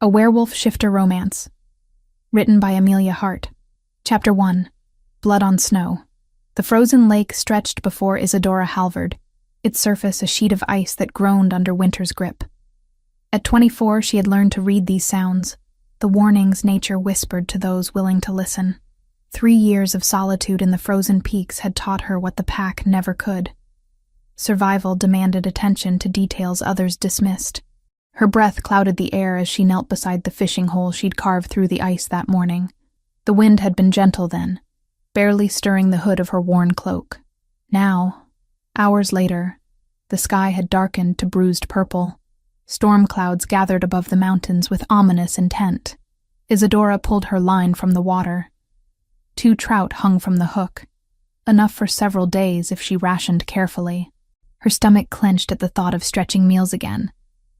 A Werewolf Shifter Romance. Written by Amelia Hart. Chapter 1. Blood on Snow. The frozen lake stretched before Isadora Halvard, its surface a sheet of ice that groaned under winter's grip. At 24, she had learned to read these sounds, the warnings nature whispered to those willing to listen. 3 years of solitude in the frozen peaks had taught her what the pack never could. Survival demanded attention to details others dismissed. Her breath clouded the air as she knelt beside the fishing hole she'd carved through the ice that morning. The wind had been gentle then, barely stirring the hood of her worn cloak. Now, hours later, the sky had darkened to bruised purple. Storm clouds gathered above the mountains with ominous intent. Isadora pulled her line from the water. 2 trout hung from the hook, enough for several days if she rationed carefully. Her stomach clenched at the thought of stretching meals again.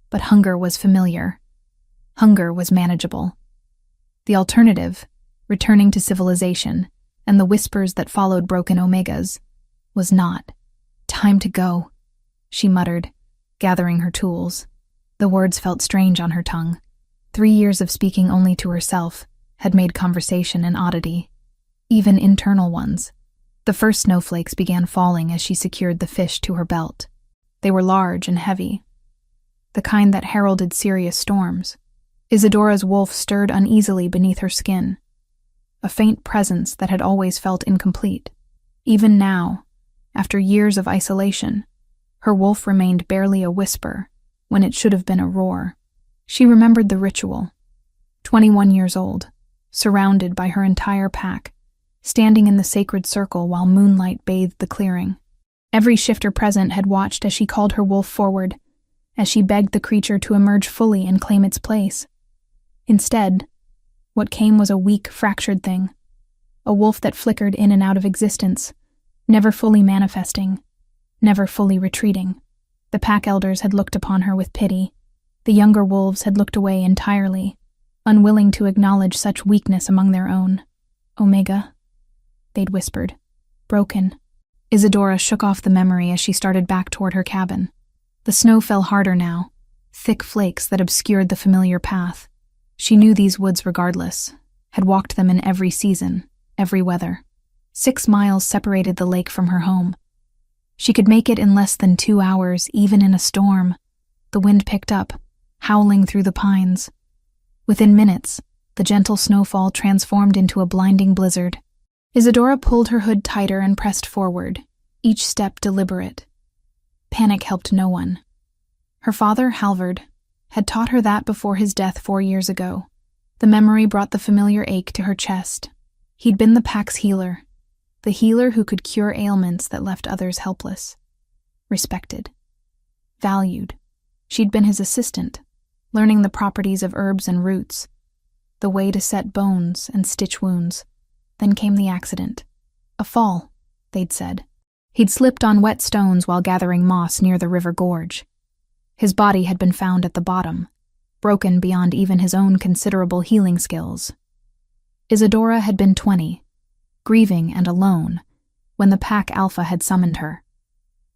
But hunger was familiar. Hunger was manageable. The alternative, returning to civilization, and the whispers that followed broken omegas, was not. Time to go, she muttered, gathering her tools. The words felt strange on her tongue. 3 years of speaking only to herself had made conversation an oddity, even internal ones. The first snowflakes began falling as she secured the fish to her belt. They were large and heavy, the kind that heralded serious storms. Isadora's wolf stirred uneasily beneath her skin, a faint presence that had always felt incomplete. Even now, after years of isolation, her wolf remained barely a whisper when it should have been a roar. She remembered the ritual. 21 years old, surrounded by her entire pack, standing in the sacred circle while moonlight bathed the clearing. Every shifter present had watched as she called her wolf forward, as she begged the creature to emerge fully and claim its place. Instead, what came was a weak, fractured thing, a wolf that flickered in and out of existence, never fully manifesting, never fully retreating. The pack elders had looked upon her with pity. The younger wolves had looked away entirely, unwilling to acknowledge such weakness among their own. Omega, they'd whispered. Broken. Isadora shook off the memory as she started back toward her cabin. The snow fell harder now, thick flakes that obscured the familiar path. She knew these woods regardless, had walked them in every season, every weather. 6 miles separated the lake from her home. She could make it in less than 2 hours, even in a storm. The wind picked up, howling through the pines. Within minutes, the gentle snowfall transformed into a blinding blizzard. Isadora pulled her hood tighter and pressed forward, each step deliberate. Panic helped no one. Her father, Halvard, had taught her that before his death 4 years ago. The memory brought the familiar ache to her chest. He'd been the pack's healer, the healer who could cure ailments that left others helpless. Respected. Valued. She'd been his assistant, learning the properties of herbs and roots, the way to set bones and stitch wounds. Then came the accident. A fall, they'd said. He'd slipped on wet stones while gathering moss near the river gorge. His body had been found at the bottom, broken beyond even his own considerable healing skills. Isadora had been 20, grieving and alone, when the pack Alpha had summoned her.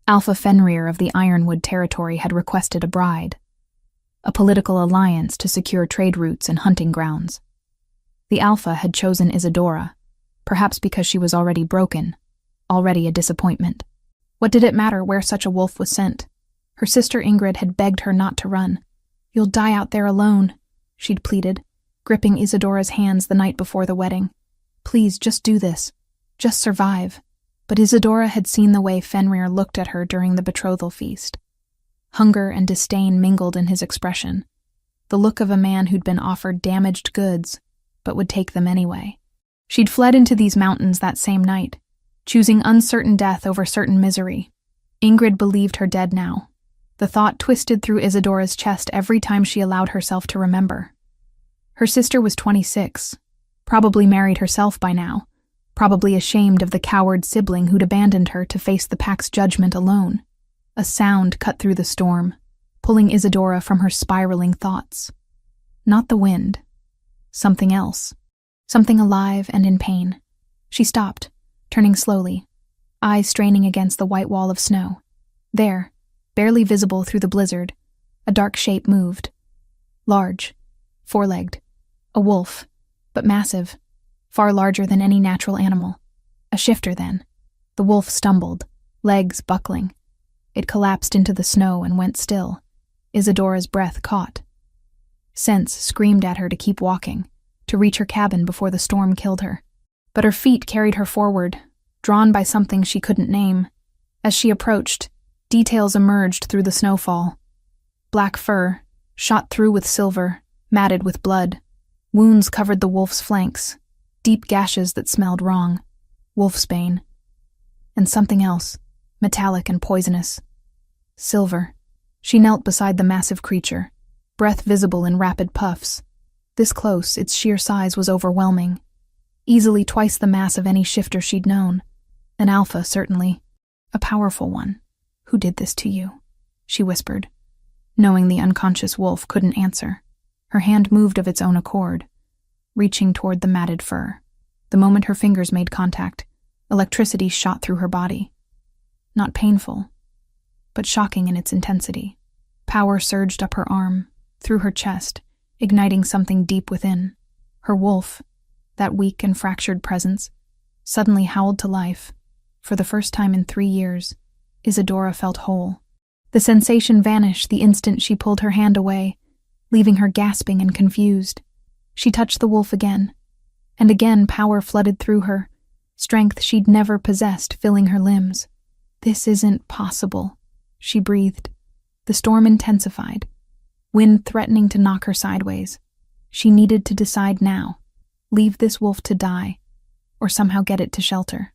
Alpha Fenrir of the Ironwood territory had requested a bride, a political alliance to secure trade routes and hunting grounds. The Alpha had chosen Isadora, perhaps because she was already broken, already a disappointment. What did it matter where such a wolf was sent? Her sister Ingrid had begged her not to run. You'll die out there alone, she'd pleaded, gripping Isadora's hands the night before the wedding. Please, just do this. Just survive. But Isadora had seen the way Fenrir looked at her during the betrothal feast. Hunger and disdain mingled in his expression, the look of a man who'd been offered damaged goods, but would take them anyway. She'd fled into these mountains that same night, choosing uncertain death over certain misery. Ingrid believed her dead now. The thought twisted through Isadora's chest every time she allowed herself to remember. Her sister was 26, probably married herself by now, probably ashamed of the coward sibling who'd abandoned her to face the pack's judgment alone. A sound cut through the storm, pulling Isadora from her spiraling thoughts. Not the wind. Something else. Something alive and in pain. She stopped, turning slowly, eyes straining against the white wall of snow. There, barely visible through the blizzard, a dark shape moved. Large, four-legged. A wolf, but massive, far larger than any natural animal. A shifter, then. The wolf stumbled, legs buckling. It collapsed into the snow and went still. Isadora's breath caught. Sense screamed at her to keep walking, to reach her cabin before the storm killed her. But her feet carried her forward, drawn by something she couldn't name. As she approached, details emerged through the snowfall. Black fur, shot through with silver, matted with blood. Wounds covered the wolf's flanks, deep gashes that smelled wrong. Wolfsbane. And something else, metallic and poisonous. Silver. She knelt beside the massive creature, breath visible in rapid puffs. This close, its sheer size was overwhelming. Easily twice the mass of any shifter she'd known. An alpha, certainly. A powerful one. Who did this to you? She whispered, knowing the unconscious wolf couldn't answer. Her hand moved of its own accord, reaching toward the matted fur. The moment her fingers made contact, electricity shot through her body. Not painful, but shocking in its intensity. Power surged up her arm, through her chest, igniting something deep within. Her wolf, that weak and fractured presence, suddenly howled to life. For the first time in 3 years, Isadora felt whole. The sensation vanished the instant she pulled her hand away, leaving her gasping and confused. She touched the wolf again, and again power flooded through her, strength she'd never possessed filling her limbs. This isn't possible, she breathed. The storm intensified, wind threatening to knock her sideways. She needed to decide now. Leave this wolf to die, or somehow get it to shelter.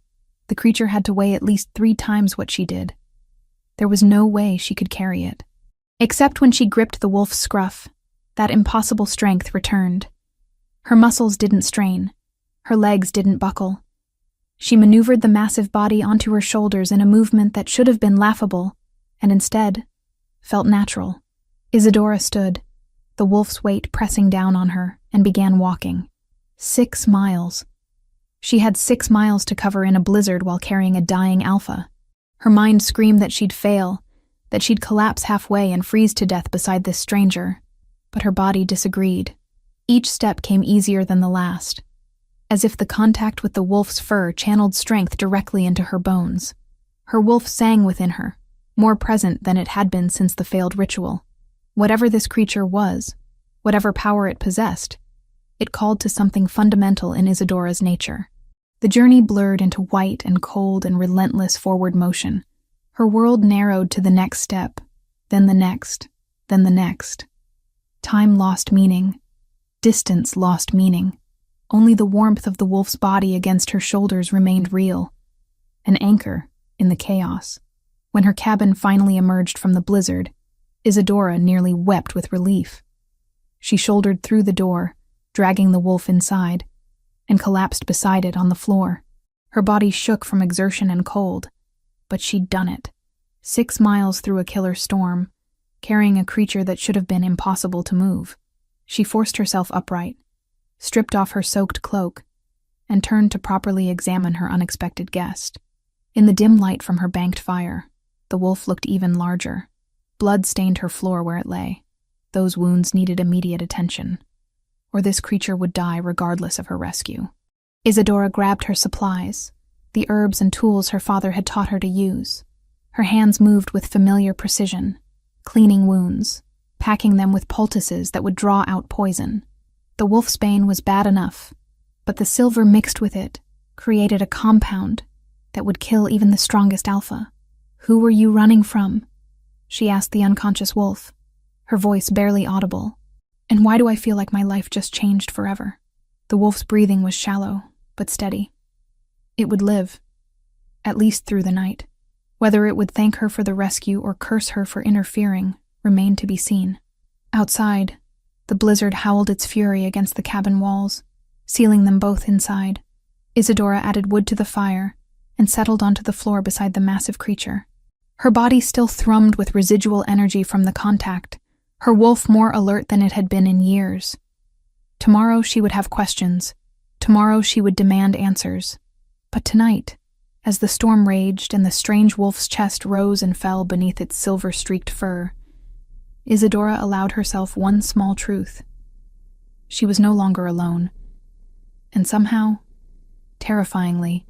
The creature had to weigh at least 3 times what she did. There was no way she could carry it. Except when she gripped the wolf's scruff, that impossible strength returned. Her muscles didn't strain. Her legs didn't buckle. She maneuvered the massive body onto her shoulders in a movement that should have been laughable, and instead felt natural. Isadora stood, the wolf's weight pressing down on her, and began walking. 6 miles. She had 6 miles to cover in a blizzard while carrying a dying alpha. Her mind screamed that she'd fail, that she'd collapse halfway and freeze to death beside this stranger. But her body disagreed. Each step came easier than the last, as if the contact with the wolf's fur channeled strength directly into her bones. Her wolf sang within her, more present than it had been since the failed ritual. Whatever this creature was, whatever power it possessed, it called to something fundamental in Isadora's nature. The journey blurred into white and cold and relentless forward motion. Her world narrowed to the next step, then the next, then the next. Time lost meaning. Distance lost meaning. Only the warmth of the wolf's body against her shoulders remained real, an anchor in the chaos. When her cabin finally emerged from the blizzard, Isadora nearly wept with relief. She shouldered through the door, dragging the wolf inside, and collapsed beside it on the floor. Her body shook from exertion and cold, but she'd done it. 6 miles through a killer storm, carrying a creature that should have been impossible to move. She forced herself upright, stripped off her soaked cloak, and turned to properly examine her unexpected guest. In the dim light from her banked fire, the wolf looked even larger. Blood stained her floor where it lay. Those wounds needed immediate attention, or this creature would die regardless of her rescue. Isadora grabbed her supplies, the herbs and tools her father had taught her to use. Her hands moved with familiar precision, cleaning wounds, packing them with poultices that would draw out poison. The wolfsbane was bad enough, but the silver mixed with it created a compound that would kill even the strongest alpha. "Who were you running from?" she asked the unconscious wolf, her voice barely audible. "And why do I feel like my life just changed forever?" The wolf's breathing was shallow, but steady. It would live, at least through the night. Whether it would thank her for the rescue or curse her for interfering remained to be seen. Outside, the blizzard howled its fury against the cabin walls, sealing them both inside. Isadora added wood to the fire and settled onto the floor beside the massive creature. Her body still thrummed with residual energy from the contact, her wolf more alert than it had been in years. Tomorrow she would have questions. Tomorrow she would demand answers. But tonight, as the storm raged and the strange wolf's chest rose and fell beneath its silver-streaked fur, Isadora allowed herself one small truth. She was no longer alone. And somehow, terrifyingly,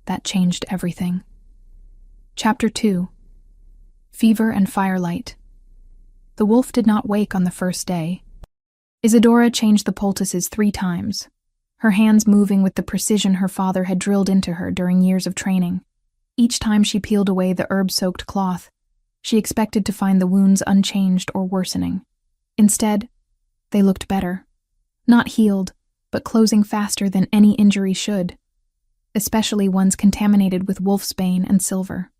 that changed everything. Chapter 2. Fever and Firelight. The wolf did not wake on the first day. Isadora changed the poultices 3 times, her hands moving with the precision her father had drilled into her during years of training. Each time she peeled away the herb-soaked cloth, she expected to find the wounds unchanged or worsening. Instead, they looked better. Not healed, but closing faster than any injury should, especially ones contaminated with wolfsbane and silver.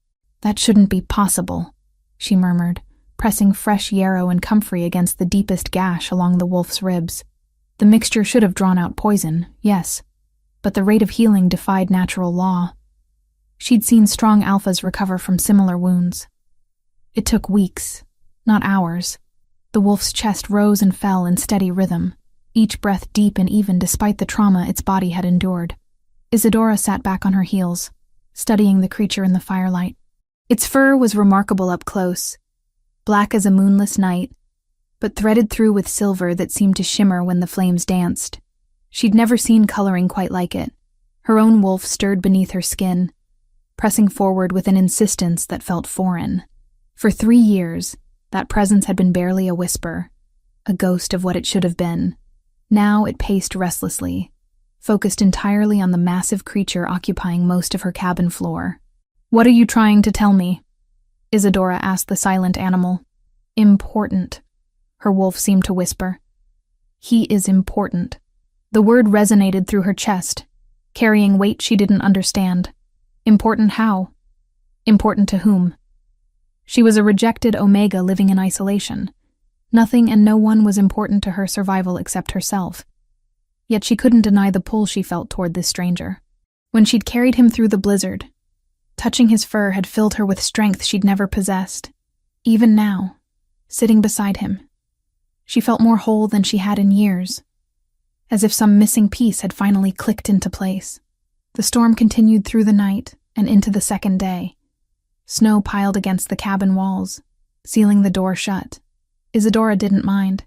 "That shouldn't be possible," she murmured, pressing fresh yarrow and comfrey against the deepest gash along the wolf's ribs. The mixture should have drawn out poison, yes, but the rate of healing defied natural law. She'd seen strong alphas recover from similar wounds. It took weeks, not hours. The wolf's chest rose and fell in steady rhythm, each breath deep and even despite the trauma its body had endured. Isadora sat back on her heels, studying the creature in the firelight. Its fur was remarkable up close, black as a moonless night, but threaded through with silver that seemed to shimmer when the flames danced. She'd never seen coloring quite like it. Her own wolf stirred beneath her skin, pressing forward with an insistence that felt foreign. For 3 years, that presence had been barely a whisper, a ghost of what it should have been. Now it paced restlessly, focused entirely on the massive creature occupying most of her cabin floor. "What are you trying to tell me?" Isadora asked the silent animal. "Important," her wolf seemed to whisper. "He is important." The word resonated through her chest, carrying weight she didn't understand. Important how? Important to whom? She was a rejected Omega living in isolation. Nothing and no one was important to her survival except herself. Yet she couldn't deny the pull she felt toward this stranger. When she'd carried him through the blizzard, touching his fur had filled her with strength she'd never possessed. Even now, sitting beside him, she felt more whole than she had in years, as if some missing piece had finally clicked into place. The storm continued through the night and into the second day. Snow piled against the cabin walls, sealing the door shut. Isadora didn't mind.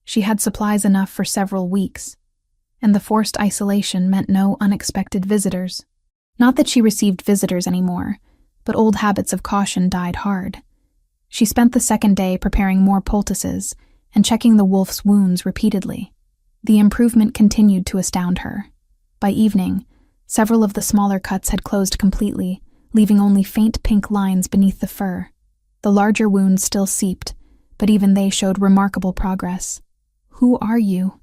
She had supplies enough for several weeks, and the forced isolation meant no unexpected visitors. Not that she received visitors anymore, but old habits of caution died hard. She spent the second day preparing more poultices and checking the wolf's wounds repeatedly. The improvement continued to astound her. By evening, several of the smaller cuts had closed completely, leaving only faint pink lines beneath the fur. The larger wounds still seeped, but even they showed remarkable progress. "Who are you?"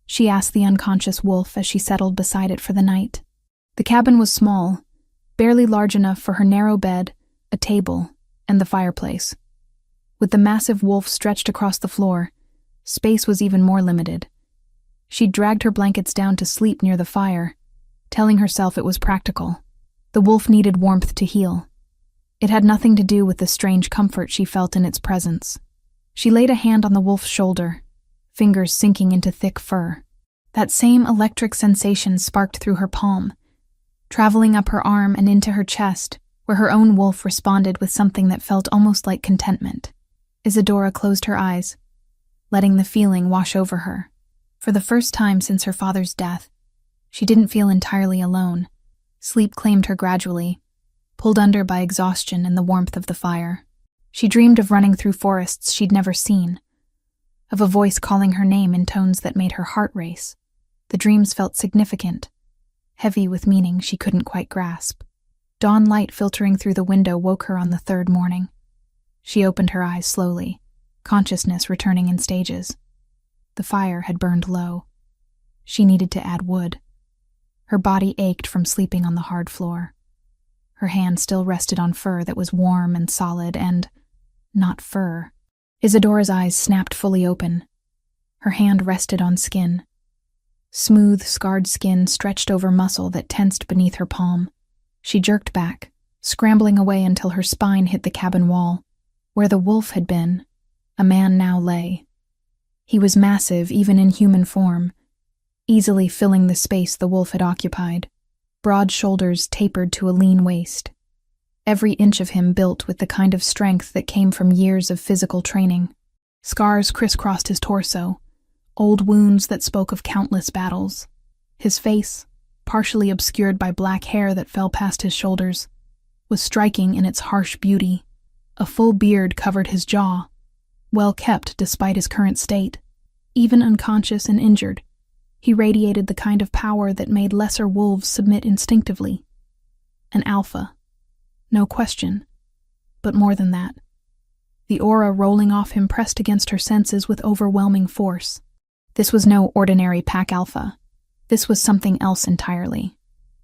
she asked the unconscious wolf as she settled beside it for the night. The cabin was small, barely large enough for her narrow bed, a table, and the fireplace. With the massive wolf stretched across the floor, space was even more limited. She'd dragged her blankets down to sleep near the fire, telling herself it was practical. The wolf needed warmth to heal. It had nothing to do with the strange comfort she felt in its presence. She laid a hand on the wolf's shoulder, fingers sinking into thick fur. That same electric sensation sparked through her palm, traveling up her arm and into her chest, where her own wolf responded with something that felt almost like contentment. Isadora closed her eyes, letting the feeling wash over her. For the first time since her father's death, she didn't feel entirely alone. Sleep claimed her gradually, pulled under by exhaustion and the warmth of the fire. She dreamed of running through forests she'd never seen, of a voice calling her name in tones that made her heart race. The dreams felt significant, heavy with meaning she couldn't quite grasp. Dawn light filtering through the window woke her on the 3rd morning. She opened her eyes slowly, consciousness returning in stages. The fire had burned low. She needed to add wood. Her body ached from sleeping on the hard floor. Her hand still rested on fur that was warm and solid and not fur. Isadora's eyes snapped fully open. Her hand rested on skin. Smooth, scarred skin stretched over muscle that tensed beneath her palm. She jerked back, scrambling away until her spine hit the cabin wall. Where the wolf had been, a man now lay. He was massive even in human form, easily filling the space the wolf had occupied. Broad shoulders tapered to a lean waist. Every inch of him built with the kind of strength that came from years of physical training. Scars crisscrossed his torso, old wounds that spoke of countless battles. His face, partially obscured by black hair that fell past his shoulders, was striking in its harsh beauty. A full beard covered his jaw, well kept despite his current state. Even unconscious and injured, he radiated the kind of power that made lesser wolves submit instinctively. An alpha. No question. But more than that. The aura rolling off him pressed against her senses with overwhelming force. This was no ordinary pack alpha. This was something else entirely.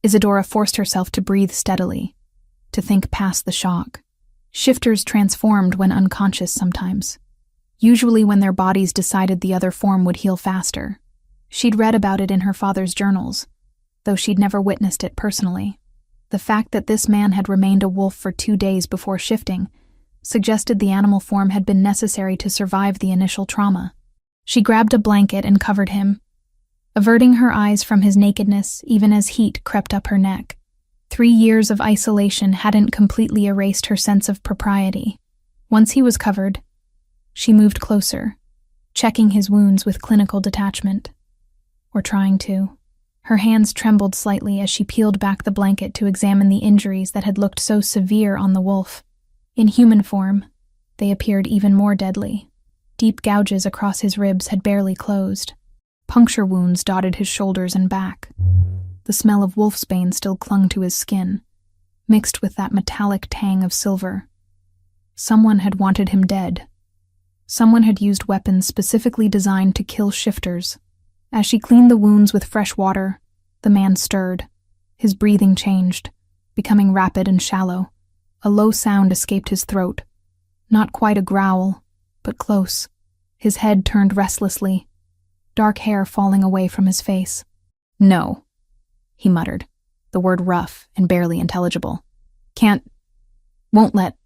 Isadora forced herself to breathe steadily, to think past the shock. Shifters transformed when unconscious sometimes, usually when their bodies decided the other form would heal faster. She'd read about it in her father's journals, though she'd never witnessed it personally. The fact that this man had remained a wolf for 2 days before shifting suggested the animal form had been necessary to survive the initial trauma. She grabbed a blanket and covered him, averting her eyes from his nakedness even as heat crept up her neck. 3 years of isolation hadn't completely erased her sense of propriety. Once he was covered, she moved closer, checking his wounds with clinical detachment. Or trying to. Her hands trembled slightly as she peeled back the blanket to examine the injuries that had looked so severe on the wolf. In human form, they appeared even more deadly. Deep gouges across his ribs had barely closed. Puncture wounds dotted his shoulders and back. The smell of wolfsbane still clung to his skin, mixed with that metallic tang of silver. Someone had wanted him dead. Someone had used weapons specifically designed to kill shifters. As she cleaned the wounds with fresh water, the man stirred. His breathing changed, becoming rapid and shallow. A low sound escaped his throat. Not quite a growl, but close. His head turned restlessly, dark hair falling away from his face. "No," he muttered, the word rough and barely intelligible. Won't let."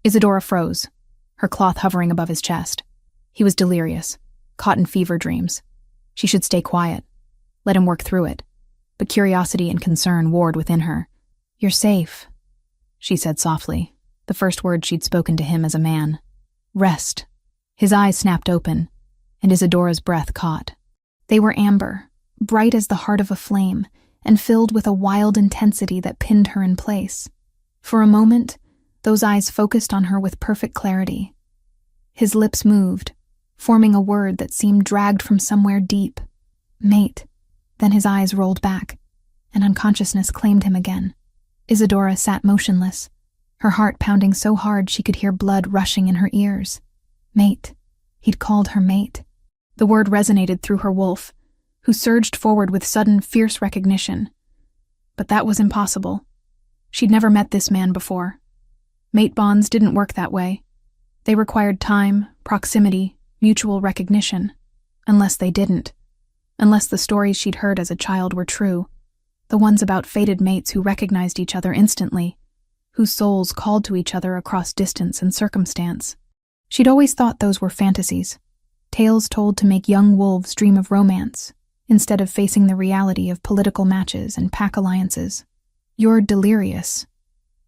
Isadora froze, her cloth hovering above his chest. He was delirious, caught in fever dreams. She should stay quiet, let him work through it. But curiosity and concern warred within her. "You're safe," she said softly, the first word she'd spoken to him as a man. "Rest." His eyes snapped open, and Isadora's breath caught. They were amber, bright as the heart of a flame, and filled with a wild intensity that pinned her in place. For a moment, those eyes focused on her with perfect clarity. His lips moved, forming a word that seemed dragged from somewhere deep. "Mate." Then his eyes rolled back, and unconsciousness claimed him again. Isadora sat motionless, her heart pounding so hard she could hear blood rushing in her ears. Mate. He'd called her mate. The word resonated through her wolf, who surged forward with sudden, fierce recognition. But that was impossible. She'd never met this man before. Mate bonds didn't work that way. They required time, proximity, mutual recognition. Unless they didn't. Unless the stories she'd heard as a child were true. The ones about fated mates who recognized each other instantly, whose souls called to each other across distance and circumstance. She'd always thought those were fantasies, tales told to make young wolves dream of romance, instead of facing the reality of political matches and pack alliances. "You're delirious,"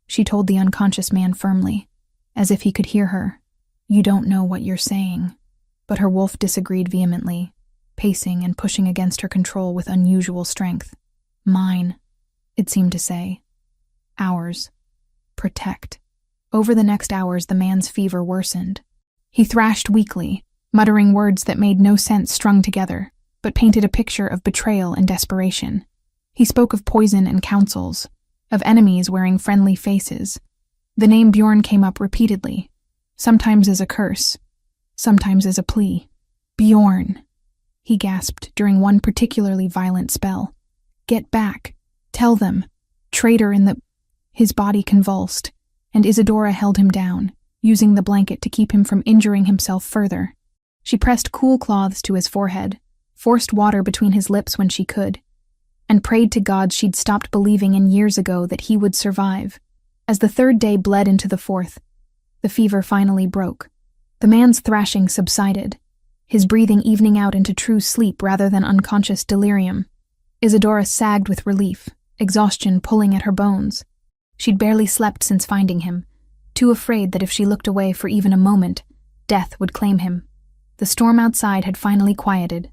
she told the unconscious man firmly, as if he could hear her. "You don't know what you're saying." But her wolf disagreed vehemently, pacing and pushing against her control with unusual strength. "Mine," it seemed to say. "Ours. Protect." Over the next hours, the man's fever worsened. He thrashed weakly, muttering words that made no sense strung together, but painted a picture of betrayal and desperation. He spoke of poison and counsels, of enemies wearing friendly faces. The name Bjorn came up repeatedly, sometimes as a curse, sometimes as a plea. "Bjorn," he gasped during one particularly violent spell. "Get back. Tell them. Traitor in the—" His body convulsed, and Isadora held him down, using the blanket to keep him from injuring himself further. She pressed cool cloths to his forehead, forced water between his lips when she could, and prayed to God she'd stopped believing in years ago that he would survive. As the 3rd day bled into the 4th, the fever finally broke. The man's thrashing subsided, his breathing evening out into true sleep rather than unconscious delirium. Isadora sagged with relief, exhaustion pulling at her bones. She'd barely slept since finding him, too afraid that if she looked away for even a moment, death would claim him. The storm outside had finally quieted,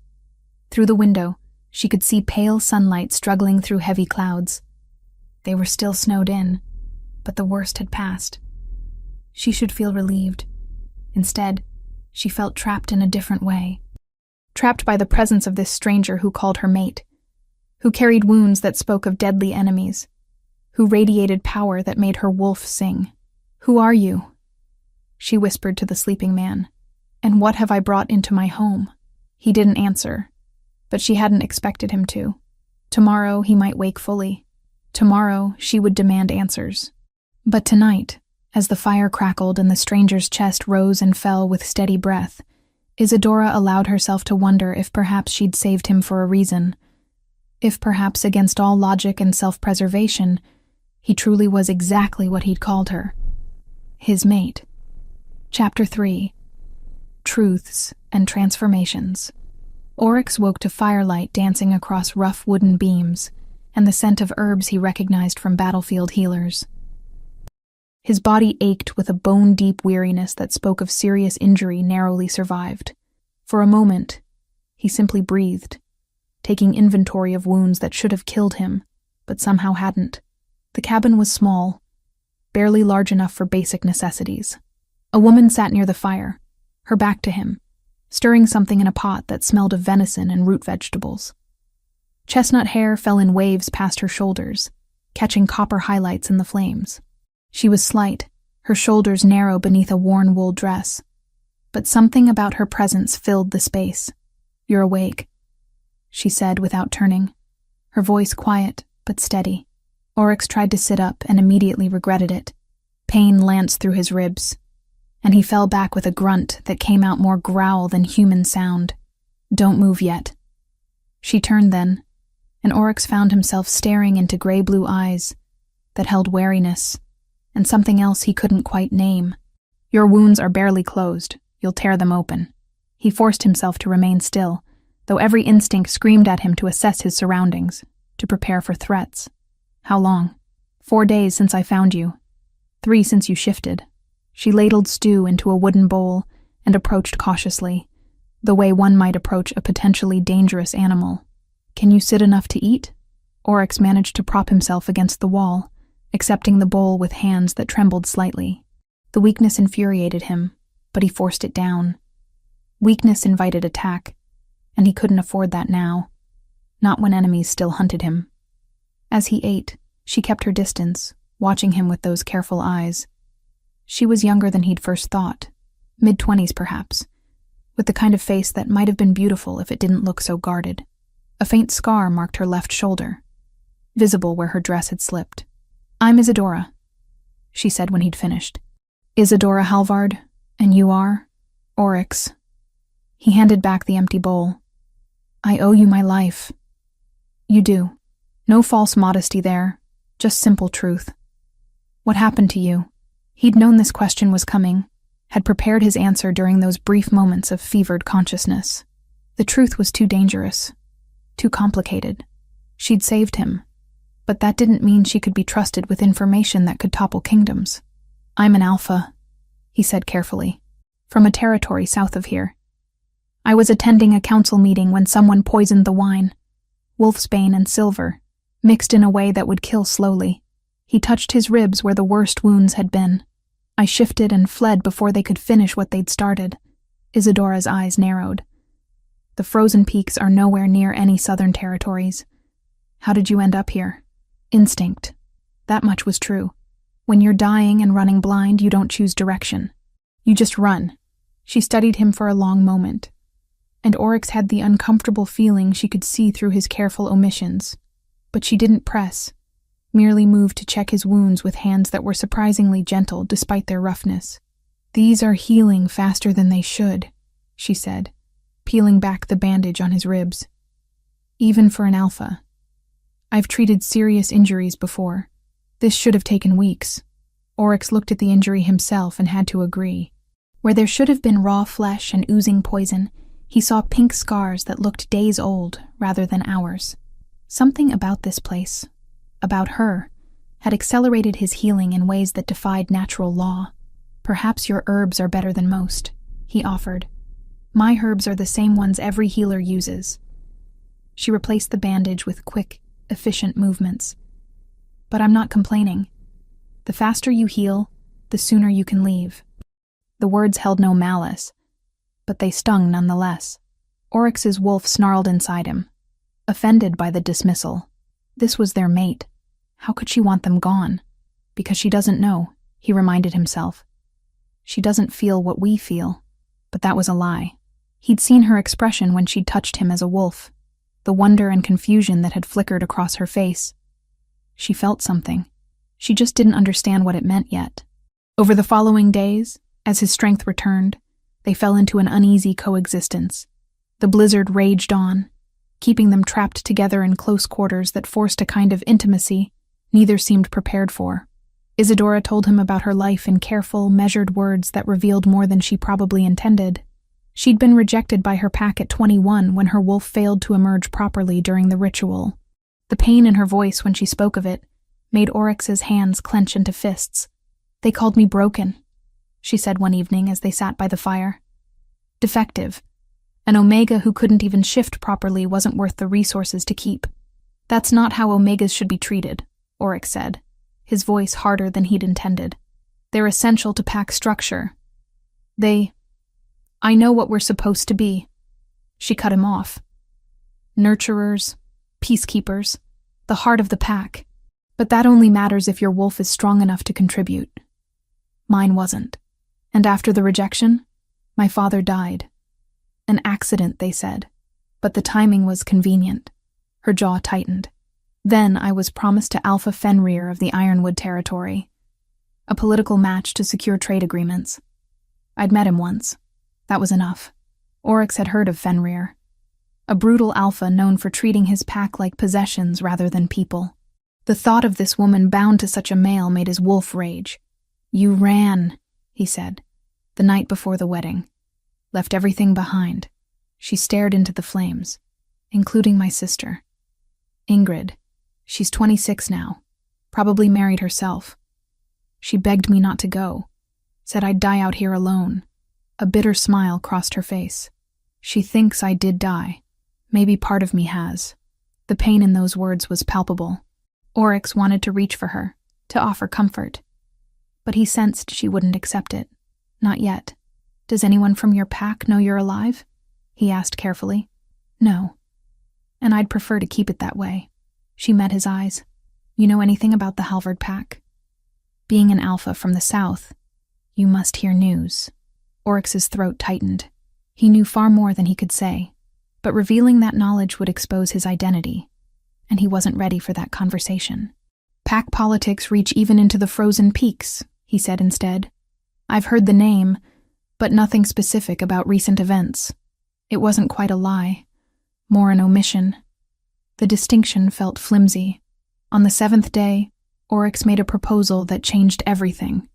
Through the window, she could see pale sunlight struggling through heavy clouds. They were still snowed in, but the worst had passed. She should feel relieved. Instead, she felt trapped in a different way. Trapped by the presence of this stranger who called her mate, who carried wounds that spoke of deadly enemies, who radiated power that made her wolf sing. "Who are you?" she whispered to the sleeping man. "And what have I brought into my home?" He didn't answer, but she hadn't expected him to. Tomorrow he might wake fully. Tomorrow she would demand answers. But tonight, as the fire crackled and the stranger's chest rose and fell with steady breath, Isadora allowed herself to wonder if perhaps she'd saved him for a reason. If perhaps, against all logic and self-preservation, he truly was exactly what he'd called her. His mate. Chapter 3. Truths and Transformations. Oryx woke to firelight dancing across rough wooden beams, and the scent of herbs he recognized from battlefield healers. His body ached with a bone-deep weariness that spoke of serious injury narrowly survived. For a moment, he simply breathed, taking inventory of wounds that should have killed him, but somehow hadn't. The cabin was small, barely large enough for basic necessities. A woman sat near the fire, her back to him, stirring something in a pot that smelled of venison and root vegetables. Chestnut hair fell in waves past her shoulders, catching copper highlights in the flames. She was slight, her shoulders narrow beneath a worn wool dress, but something about her presence filled the space. "You're awake," she said without turning, her voice quiet but steady. Oryx tried to sit up and immediately regretted it. Pain lanced through his ribs, and he fell back with a grunt that came out more growl than human sound. "Don't move yet." She turned then, and Oryx found himself staring into gray-blue eyes that held wariness and something else he couldn't quite name. "Your wounds are barely closed. You'll tear them open." He forced himself to remain still, though every instinct screamed at him to assess his surroundings, to prepare for threats. "How long?" 4 days since I found you. 3 since you shifted." She ladled stew into a wooden bowl and approached cautiously, the way one might approach a potentially dangerous animal. "Can you sit enough to eat?" Oryx managed to prop himself against the wall, accepting the bowl with hands that trembled slightly. The weakness infuriated him, but he forced it down. Weakness invited attack, and he couldn't afford that now, not when enemies still hunted him. As he ate, she kept her distance, watching him with those careful eyes. She was younger than he'd first thought, mid-20s perhaps, with the kind of face that might have been beautiful if it didn't look so guarded. A faint scar marked her left shoulder, visible where her dress had slipped. "I'm Isadora," she said when he'd finished. "Isadora Halvard, and you are?" "Oryx." He handed back the empty bowl. "I owe you my life." "You do. No false modesty there, just simple truth." "What happened to you?" He'd known this question was coming, had prepared his answer during those brief moments of fevered consciousness. The truth was too dangerous, too complicated. She'd saved him, but that didn't mean she could be trusted with information that could topple kingdoms. "I'm an alpha," he said carefully, "from a territory south of here. I was attending a council meeting when someone poisoned the wine, wolfsbane and silver, mixed in a way that would kill slowly." He touched his ribs where the worst wounds had been. "I shifted and fled before they could finish what they'd started." Isadora's eyes narrowed. "The frozen peaks are nowhere near any southern territories. How did you end up here?" "Instinct." That much was true. When you're dying and running blind, you don't choose direction. You just run. She studied him for a long moment, and Oryx had the uncomfortable feeling she could see through his careful omissions. But she didn't press, merely moved to check his wounds with hands that were surprisingly gentle despite their roughness. "These are healing faster than they should," she said, peeling back the bandage on his ribs. "Even for an alpha. I've treated serious injuries before. This should have taken weeks." Oryx looked at the injury himself and had to agree. Where there should have been raw flesh and oozing poison, he saw pink scars that looked days old rather than hours. Something about this place, about her, had accelerated his healing in ways that defied natural law. "Perhaps your herbs are better than most," he offered. "My herbs are the same ones every healer uses. She replaced the bandage with quick, efficient movements. "But I'm not complaining. The faster you heal, the sooner you can leave." The words held no malice, but they stung nonetheless. Oryx's wolf snarled inside him, offended by the dismissal. This was their mate. How could she want them gone? Because she doesn't know, he reminded himself. She doesn't feel what we feel. But that was a lie. He'd seen her expression when she'd touched him as a wolf, the wonder and confusion that had flickered across her face. She felt something. She just didn't understand what it meant yet. Over the following days, as his strength returned, they fell into an uneasy coexistence. The blizzard raged on, keeping them trapped together in close quarters that forced a kind of intimacy neither seemed prepared for. Isadora told him about her life in careful, measured words that revealed more than she probably intended. She'd been rejected by her pack at 21 when her wolf failed to emerge properly during the ritual. The pain in her voice when she spoke of it made Oryx's hands clench into fists. "They called me broken," she said one evening as they sat by the fire. "Defective. An Omega who couldn't even shift properly wasn't worth the resources to keep." "That's not how Omegas should be treated," Oryx said, his voice harder than he'd intended. "They're essential to pack structure. I know what we're supposed to be." She cut him off. "Nurturers, peacekeepers, the heart of the pack. But that only matters if your wolf is strong enough to contribute. Mine wasn't. And after the rejection, my father died. An accident, they said, but the timing was convenient." Her jaw tightened. "Then I was promised to Alpha Fenrir of the Ironwood territory, a political match to secure trade agreements. I'd met him once. That was enough." Oryx had heard of Fenrir, a brutal alpha known for treating his pack like possessions rather than people. The thought of this woman bound to such a male made his wolf rage. "You ran," he said, "the night before the wedding. Left everything behind." She stared into the flames, "Including my sister. Ingrid. She's 26 now, probably married herself. She begged me not to go, said I'd die out here alone." A bitter smile crossed her face. "She thinks I did die. Maybe part of me has." The pain in those words was palpable. Oryx wanted to reach for her, to offer comfort. But he sensed she wouldn't accept it. "Not yet. Does anyone from your pack know you're alive?" he asked carefully. "No. And I'd prefer to keep it that way." She met his eyes. "You know anything about the Halvard pack? Being an alpha from the south, you must hear news." Oryx's throat tightened. He knew far more than he could say, but revealing that knowledge would expose his identity, and he wasn't ready for that conversation. "Pack politics reach even into the frozen peaks," he said instead. "I've heard the name, but nothing specific about recent events." It wasn't quite a lie, more an omission. The distinction felt flimsy. On the 7th day, Oryx made a proposal that changed everything.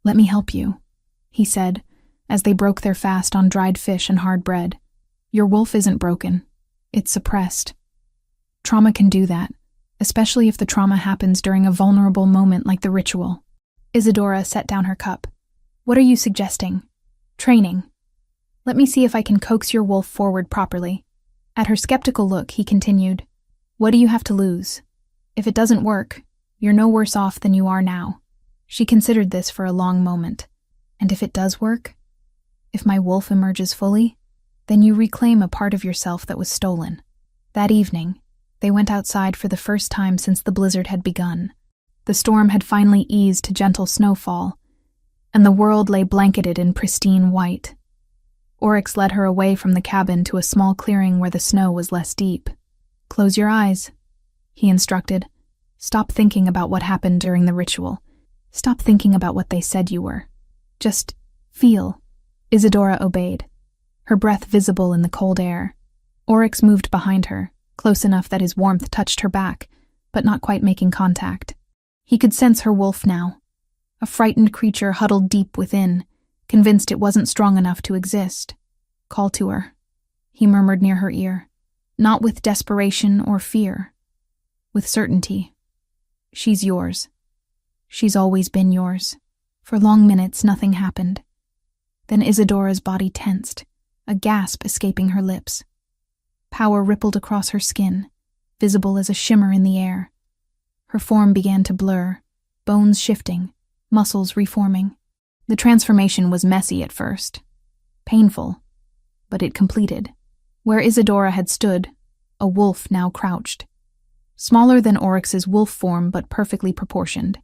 "Let me help you," he said, as they broke their fast on dried fish and hard bread. "Your wolf isn't broken. It's suppressed. Trauma can do that, especially if the trauma happens during a vulnerable moment like the ritual." Isadora set down her cup. "What are you suggesting?" "Training. Let me see if I can coax your wolf forward properly." At her skeptical look, he continued, "What do you have to lose? If it doesn't work, you're no worse off than you are now." She considered this for a long moment. "And if it does work? If my wolf emerges fully, then you reclaim a part of yourself that was stolen." That evening, they went outside for the first time since the blizzard had begun. The storm had finally eased to gentle snowfall, and the world lay blanketed in pristine white. Oryx led her away from the cabin to a small clearing where the snow was less deep. "Close your eyes," he instructed. "Stop thinking about what happened during the ritual. Stop thinking about what they said you were. Just feel." Isadora obeyed, her breath visible in the cold air. Oryx moved behind her, close enough that his warmth touched her back, but not quite making contact. He could sense her wolf now, a frightened creature huddled deep within, convinced it wasn't strong enough to exist. "Call to her," he murmured near her ear, "not with desperation or fear, with certainty. She's yours. She's always been yours." For long minutes, nothing happened. Then Isadora's body tensed, a gasp escaping her lips. Power rippled across her skin, visible as a shimmer in the air. Her form began to blur, bones shifting, muscles reforming. The transformation was messy at first. Painful, but it completed. Where Isadora had stood, a wolf now crouched. Smaller than Oryx's wolf form, but perfectly proportioned.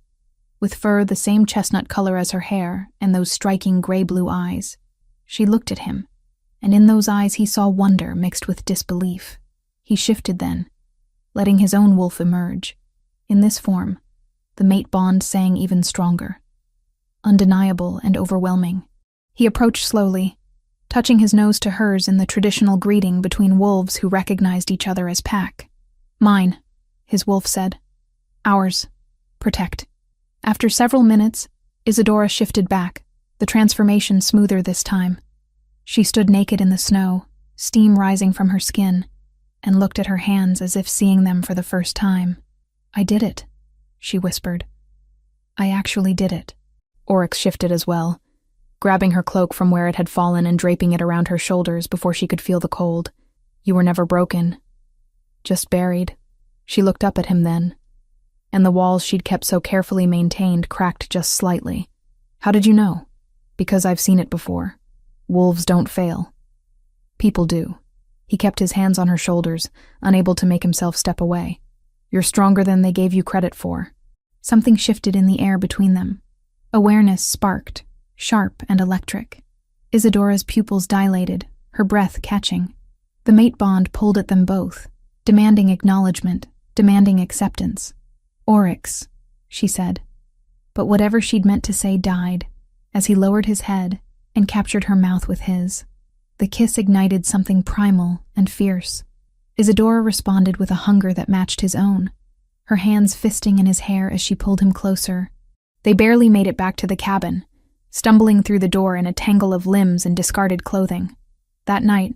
With fur the same chestnut color as her hair and those striking gray-blue eyes. She looked at him, and in those eyes he saw wonder mixed with disbelief. He shifted then, letting his own wolf emerge. In this form, the mate bond sang even stronger. Undeniable and overwhelming. He approached slowly, touching his nose to hers in the traditional greeting between wolves who recognized each other as pack. "Mine," his wolf said. "Ours. Protect." After several minutes, Isadora shifted back, the transformation smoother this time. She stood naked in the snow, steam rising from her skin, and looked at her hands as if seeing them for the first time. "I did it," she whispered. "I actually did it." Oryx shifted as well, grabbing her cloak from where it had fallen and draping it around her shoulders before she could feel the cold. "You were never broken. Just buried." She looked up at him then, and the walls she'd kept so carefully maintained cracked just slightly. "How did you know?" "Because I've seen it before. Wolves don't fail. People do." He kept his hands on her shoulders, unable to make himself step away. "You're stronger than they gave you credit for." Something shifted in the air between them. Awareness sparked, sharp and electric. Isadora's pupils dilated, her breath catching. The mate bond pulled at them both, demanding acknowledgement, demanding acceptance. "Oryx," she said. But whatever she'd meant to say died, as he lowered his head and captured her mouth with his. The kiss ignited something primal and fierce. Isadora responded with a hunger that matched his own, her hands fisting in his hair as she pulled him closer. They barely made it back to the cabin, stumbling through the door in a tangle of limbs and discarded clothing. That night,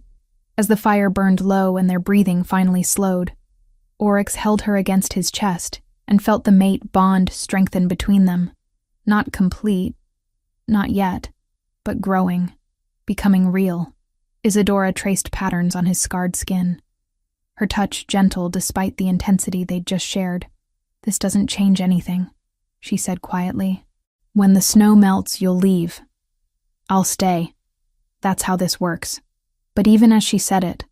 as the fire burned low and their breathing finally slowed, Oryx held her against his chest and felt the mate bond strengthen between them. Not complete, not yet, but growing, becoming real. Isadora traced patterns on his scarred skin, her touch gentle despite the intensity they'd just shared. "This doesn't change anything," she said quietly. "When the snow melts, you'll leave. I'll stay. That's how this works." But even as she said it,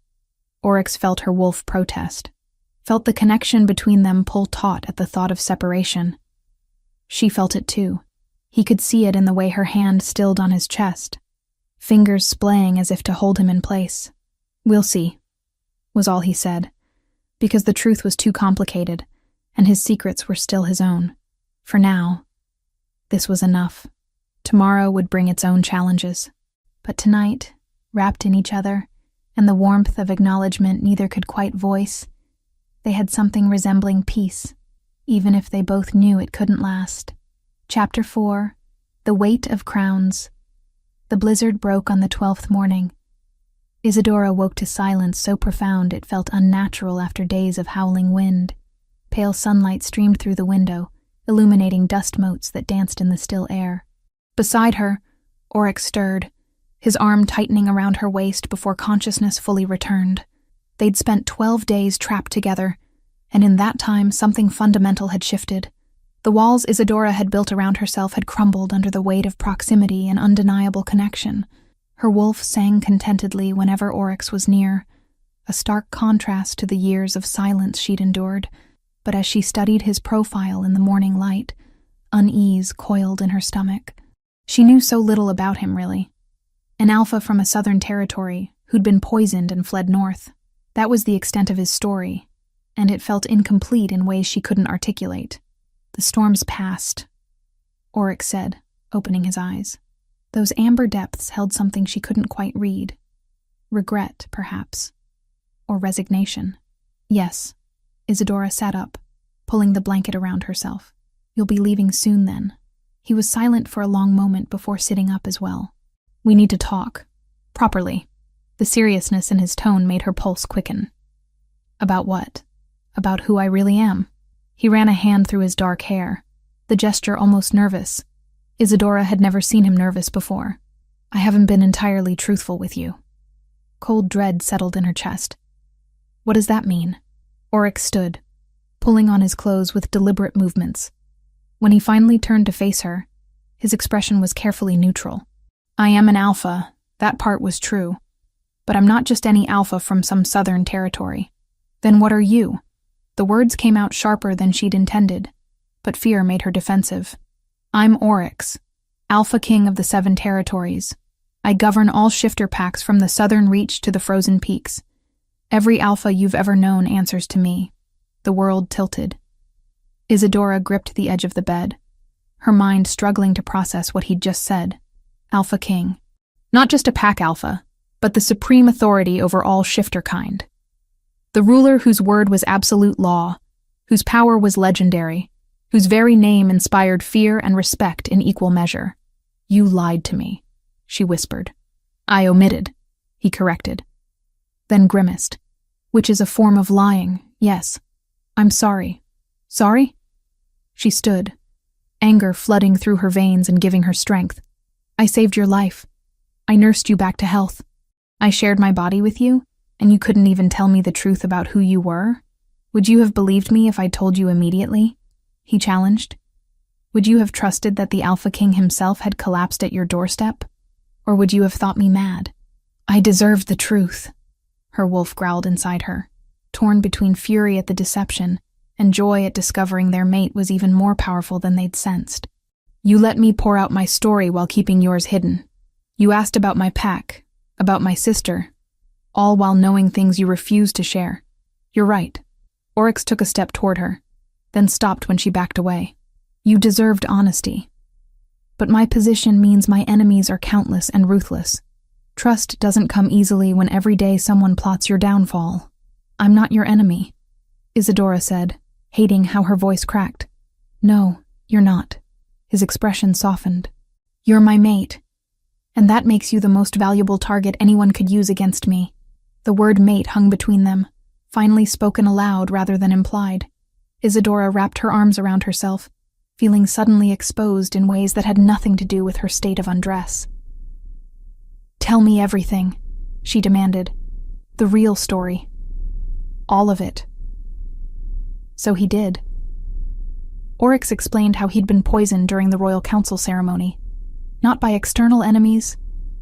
Oryx felt her wolf protest, felt the connection between them pull taut at the thought of separation. She felt it too. He could see it in the way her hand stilled on his chest, fingers splaying as if to hold him in place. "We'll see," was all he said, because the truth was too complicated, and his secrets were still his own. For now, this was enough. Tomorrow would bring its own challenges. But tonight, wrapped in each other, and the warmth of acknowledgement neither could quite voice, they had something resembling peace, even if they both knew it couldn't last. Chapter 4. The Weight of Crowns. The blizzard broke on the 12th morning. Isadora woke to silence so profound it felt unnatural after days of howling wind. Pale sunlight streamed through the window, illuminating dust motes that danced in the still air. Beside her, Oryx stirred, his arm tightening around her waist before consciousness fully returned. They'd spent 12 days trapped together, and in that time something fundamental had shifted. The walls Isadora had built around herself had crumbled under the weight of proximity and undeniable connection. Her wolf sang contentedly whenever Oryx was near, a stark contrast to the years of silence she'd endured. But as she studied his profile in the morning light, unease coiled in her stomach. She knew so little about him, really. An alpha from a southern territory who'd been poisoned and fled north. That was the extent of his story, and it felt incomplete in ways she couldn't articulate. "The storm's passed," Oryx said, opening his eyes. Those amber depths held something she couldn't quite read. Regret, perhaps. Or resignation. "Yes." Isadora sat up, pulling the blanket around herself. "You'll be leaving soon, then." He was silent for a long moment before sitting up as well. "We need to talk. Properly." The seriousness in his tone made her pulse quicken. "About what?" "About who I really am." He ran a hand through his dark hair, the gesture almost nervous. Isadora had never seen him nervous before. "I haven't been entirely truthful with you." Cold dread settled in her chest. What does that mean? Oryx stood, pulling on his clothes with deliberate movements. When he finally turned to face her, his expression was carefully neutral. I am an alpha, that part was true. But I'm not just any alpha from some southern territory. Then what are you? The words came out sharper than she'd intended, but fear made her defensive. I'm Oryx, Alpha King of the 7 territories. I govern all shifter packs from the southern reach to the frozen peaks. Every alpha you've ever known answers to me. The world tilted. Isadora gripped the edge of the bed, her mind struggling to process what he'd just said. Alpha King. Not just a pack alpha, but the supreme authority over all shifter kind. The ruler whose word was absolute law, whose power was legendary, whose very name inspired fear and respect in equal measure. You lied to me, she whispered. I omitted, he corrected. Then grimaced. Which is a form of lying, yes. I'm sorry. Sorry? She stood, anger flooding through her veins and giving her strength. I saved your life. I nursed you back to health. I shared my body with you, and you couldn't even tell me the truth about who you were? Would you have believed me if I'd told you immediately? He challenged. Would you have trusted that the Alpha King himself had collapsed at your doorstep? Or would you have thought me mad? I deserved the truth, her wolf growled inside her, torn between fury at the deception and joy at discovering their mate was even more powerful than they'd sensed. You let me pour out my story while keeping yours hidden. You asked about my pack, about my sister, all while knowing things you refused to share. You're right. Oryx took a step toward her, then stopped when she backed away. You deserved honesty. But my position means my enemies are countless and ruthless. Trust doesn't come easily when every day someone plots your downfall. I'm not your enemy, Isadora said, hating how her voice cracked. No, you're not. His expression softened. You're my mate, and that makes you the most valuable target anyone could use against me. The word mate hung between them, finally spoken aloud rather than implied. Isadora wrapped her arms around herself, feeling suddenly exposed in ways that had nothing to do with her state of undress. Tell me everything, she demanded. The real story. All of it. So he did. Oryx explained how he'd been poisoned during the Royal Council ceremony, not by external enemies,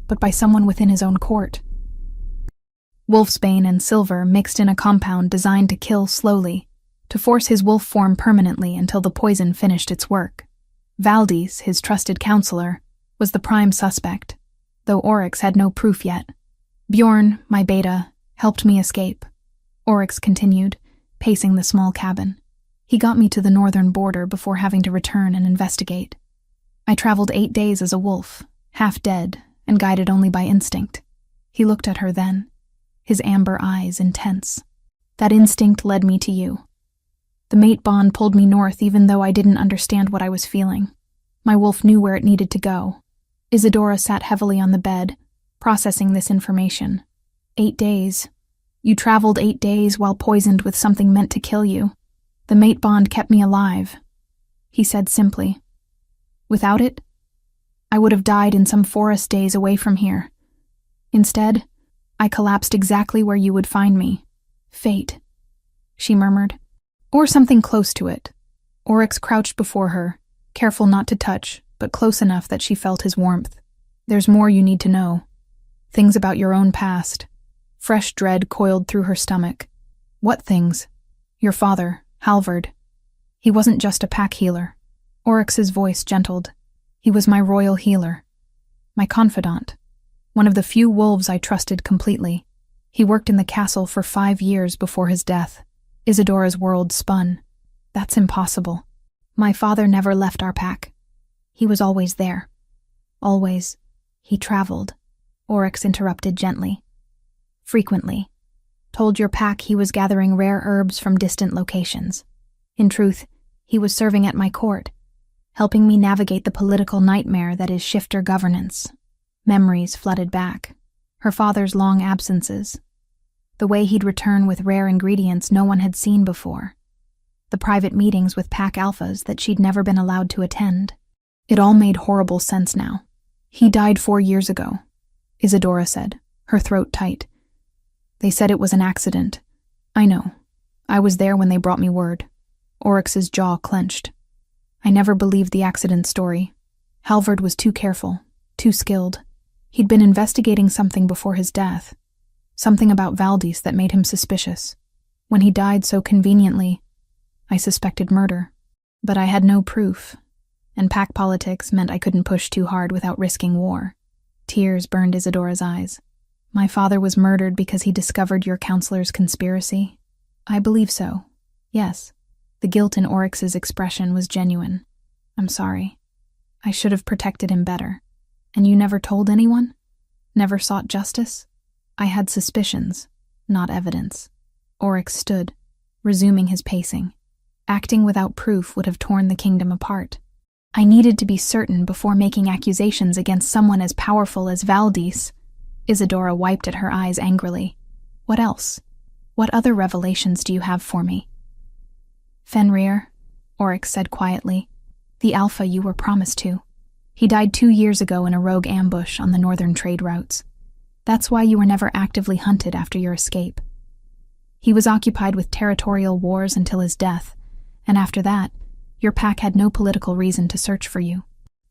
but by someone within his own court. Wolfsbane and silver mixed in a compound designed to kill slowly, to force his wolf form permanently until the poison finished its work. Valdis, his trusted counselor, was the prime suspect, though Oryx had no proof yet. Bjorn, my beta, helped me escape, Oryx continued, pacing the small cabin. He got me to the northern border before having to return and investigate. I traveled 8 days as a wolf, half dead, and guided only by instinct. He looked at her then, his amber eyes intense. That instinct led me to you. The mate bond pulled me north even though I didn't understand what I was feeling. My wolf knew where it needed to go. Isadora sat heavily on the bed, processing this information. 8 days. You traveled 8 days while poisoned with something meant to kill you. The mate bond kept me alive, he said simply. Without it, I would have died in some forest days away from here. Instead, I collapsed exactly where you would find me. Fate, she murmured. Or something close to it. Oryx crouched before her, careful not to touch, but close enough that she felt his warmth. There's more you need to know. Things about your own past. Fresh dread coiled through her stomach. What things? Your father, Halvard. He wasn't just a pack healer. Oryx's voice gentled. He was my royal healer. My confidant. One of the few wolves I trusted completely. He worked in the castle for 5 years before his death. Isadora's world spun. That's impossible. My father never left our pack. He was always there. Always. He traveled. Oryx interrupted gently. Frequently. Told your pack he was gathering rare herbs from distant locations. In truth, he was serving at my court, helping me navigate the political nightmare that is shifter governance. Memories flooded back. Her father's long absences. The way he'd return with rare ingredients no one had seen before. The private meetings with pack alphas that she'd never been allowed to attend. It all made horrible sense now. He died 4 years ago, Isadora said, her throat tight. They said it was an accident. I know. I was there when they brought me word. Oryx's jaw clenched. I never believed the accident story. Halvard was too careful, too skilled. He'd been investigating something before his death. Something about Valdis that made him suspicious. When he died so conveniently, I suspected murder. But I had no proof, and pack politics meant I couldn't push too hard without risking war. Tears burned Isadora's eyes. My father was murdered because he discovered your counselor's conspiracy? I believe so. Yes. The guilt in Oryx's expression was genuine. I'm sorry. I should have protected him better. And you never told anyone? Never sought justice? I had suspicions, not evidence. Oryx stood, resuming his pacing. Acting without proof would have torn the kingdom apart. I needed to be certain before making accusations against someone as powerful as Valdis. Isadora wiped at her eyes angrily. What else? What other revelations do you have for me? Fenrir, Oryx said quietly. The Alpha you were promised to. He died 2 years ago in a rogue ambush on the northern trade routes. That's why you were never actively hunted after your escape. He was occupied with territorial wars until his death, and after that, your pack had no political reason to search for you.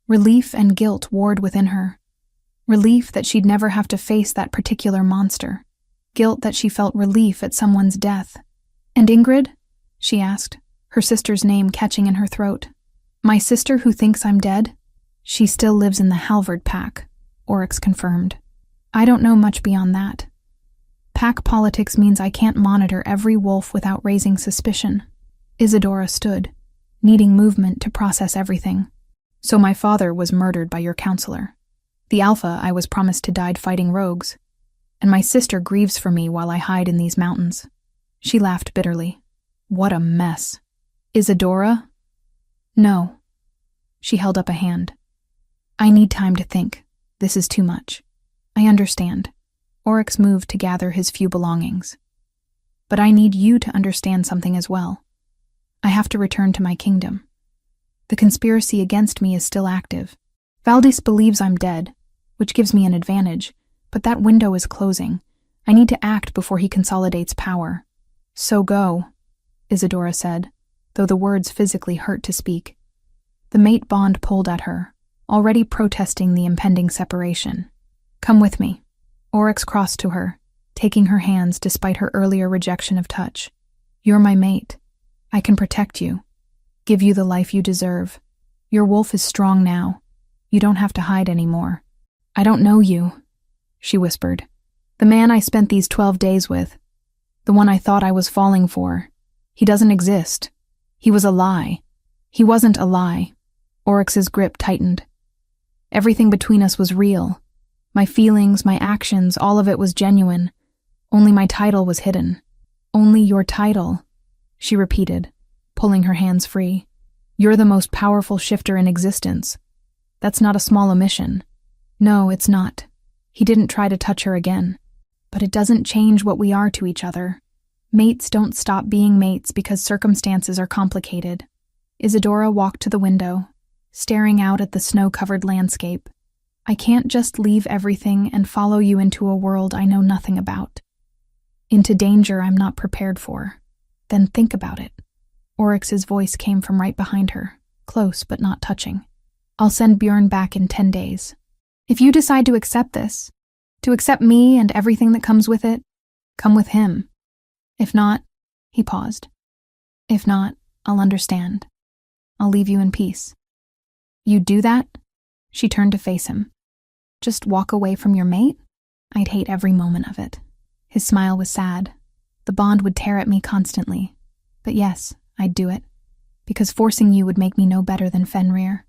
Relief and guilt warred within her. Relief that she'd never have to face that particular monster. Guilt that she felt relief at someone's death. And Ingrid? She asked, her sister's name catching in her throat. My sister who thinks I'm dead? She still lives in the Halvard pack, Oryx confirmed. I don't know much beyond that. Pack politics means I can't monitor every wolf without raising suspicion. Isadora stood, needing movement to process everything. So my father was murdered by your counselor. The Alpha I was promised to died fighting rogues. And my sister grieves for me while I hide in these mountains. She laughed bitterly. What a mess. Isadora? No. She held up a hand. I need time to think. This is too much. I understand. Oryx moved to gather his few belongings. But I need you to understand something as well. I have to return to my kingdom. The conspiracy against me is still active. Valdis believes I'm dead, which gives me an advantage, but that window is closing. I need to act before he consolidates power. So go, Isadora said, though the words physically hurt to speak. The mate bond pulled at her, already protesting the impending separation. Come with me. Oryx crossed to her, taking her hands despite her earlier rejection of touch. You're my mate. I can protect you, give you the life you deserve. Your wolf is strong now. You don't have to hide anymore. I don't know you, she whispered. The man I spent these 12 days with, the one I thought I was falling for, he doesn't exist. He was a lie. He wasn't a lie. Oryx's grip tightened. Everything between us was real. My feelings, my actions, all of it was genuine. Only my title was hidden. Only your title, she repeated, pulling her hands free. You're the most powerful shifter in existence. That's not a small omission. No, it's not. He didn't try to touch her again. But it doesn't change what we are to each other. Mates don't stop being mates because circumstances are complicated. Isadora walked to the window, staring out at the snow-covered landscape. I can't just leave everything and follow you into a world I know nothing about. Into danger I'm not prepared for. Then think about it. Oryx's voice came from right behind her, close but not touching. I'll send Bjorn back in 10 days. If you decide to accept this, to accept me and everything that comes with it, come with him. If not, he paused. If not, I'll understand. I'll leave you in peace. You'd do that? She turned to face him. Just walk away from your mate? I'd hate every moment of it. His smile was sad. The bond would tear at me constantly. But yes, I'd do it. Because forcing you would make me no better than Fenrir.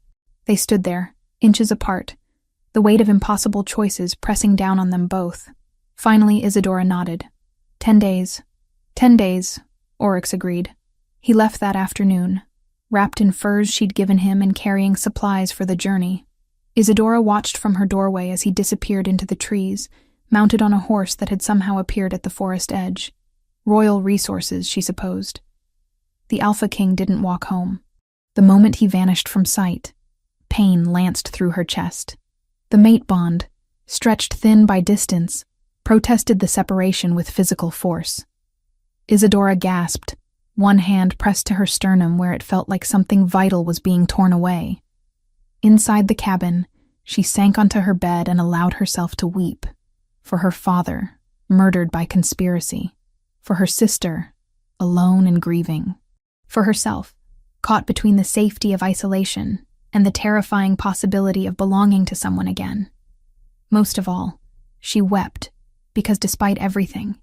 They stood there, inches apart, the weight of impossible choices pressing down on them both. Finally, Isadora nodded. 10 days. 10 days, Oryx agreed. He left that afternoon, wrapped in furs she'd given him and carrying supplies for the journey. Isadora watched from her doorway as he disappeared into the trees, mounted on a horse that had somehow appeared at the forest edge. Royal resources, she supposed. The Alpha King didn't walk home. The moment he vanished from sight, pain lanced through her chest. The mate bond, stretched thin by distance, protested the separation with physical force. Isadora gasped, one hand pressed to her sternum where it felt like something vital was being torn away. Inside the cabin, she sank onto her bed and allowed herself to weep. For her father, murdered by conspiracy. For her sister, alone and grieving. For herself, caught between the safety of isolation and the terrifying possibility of belonging to someone again. Most of all, she wept because despite everything,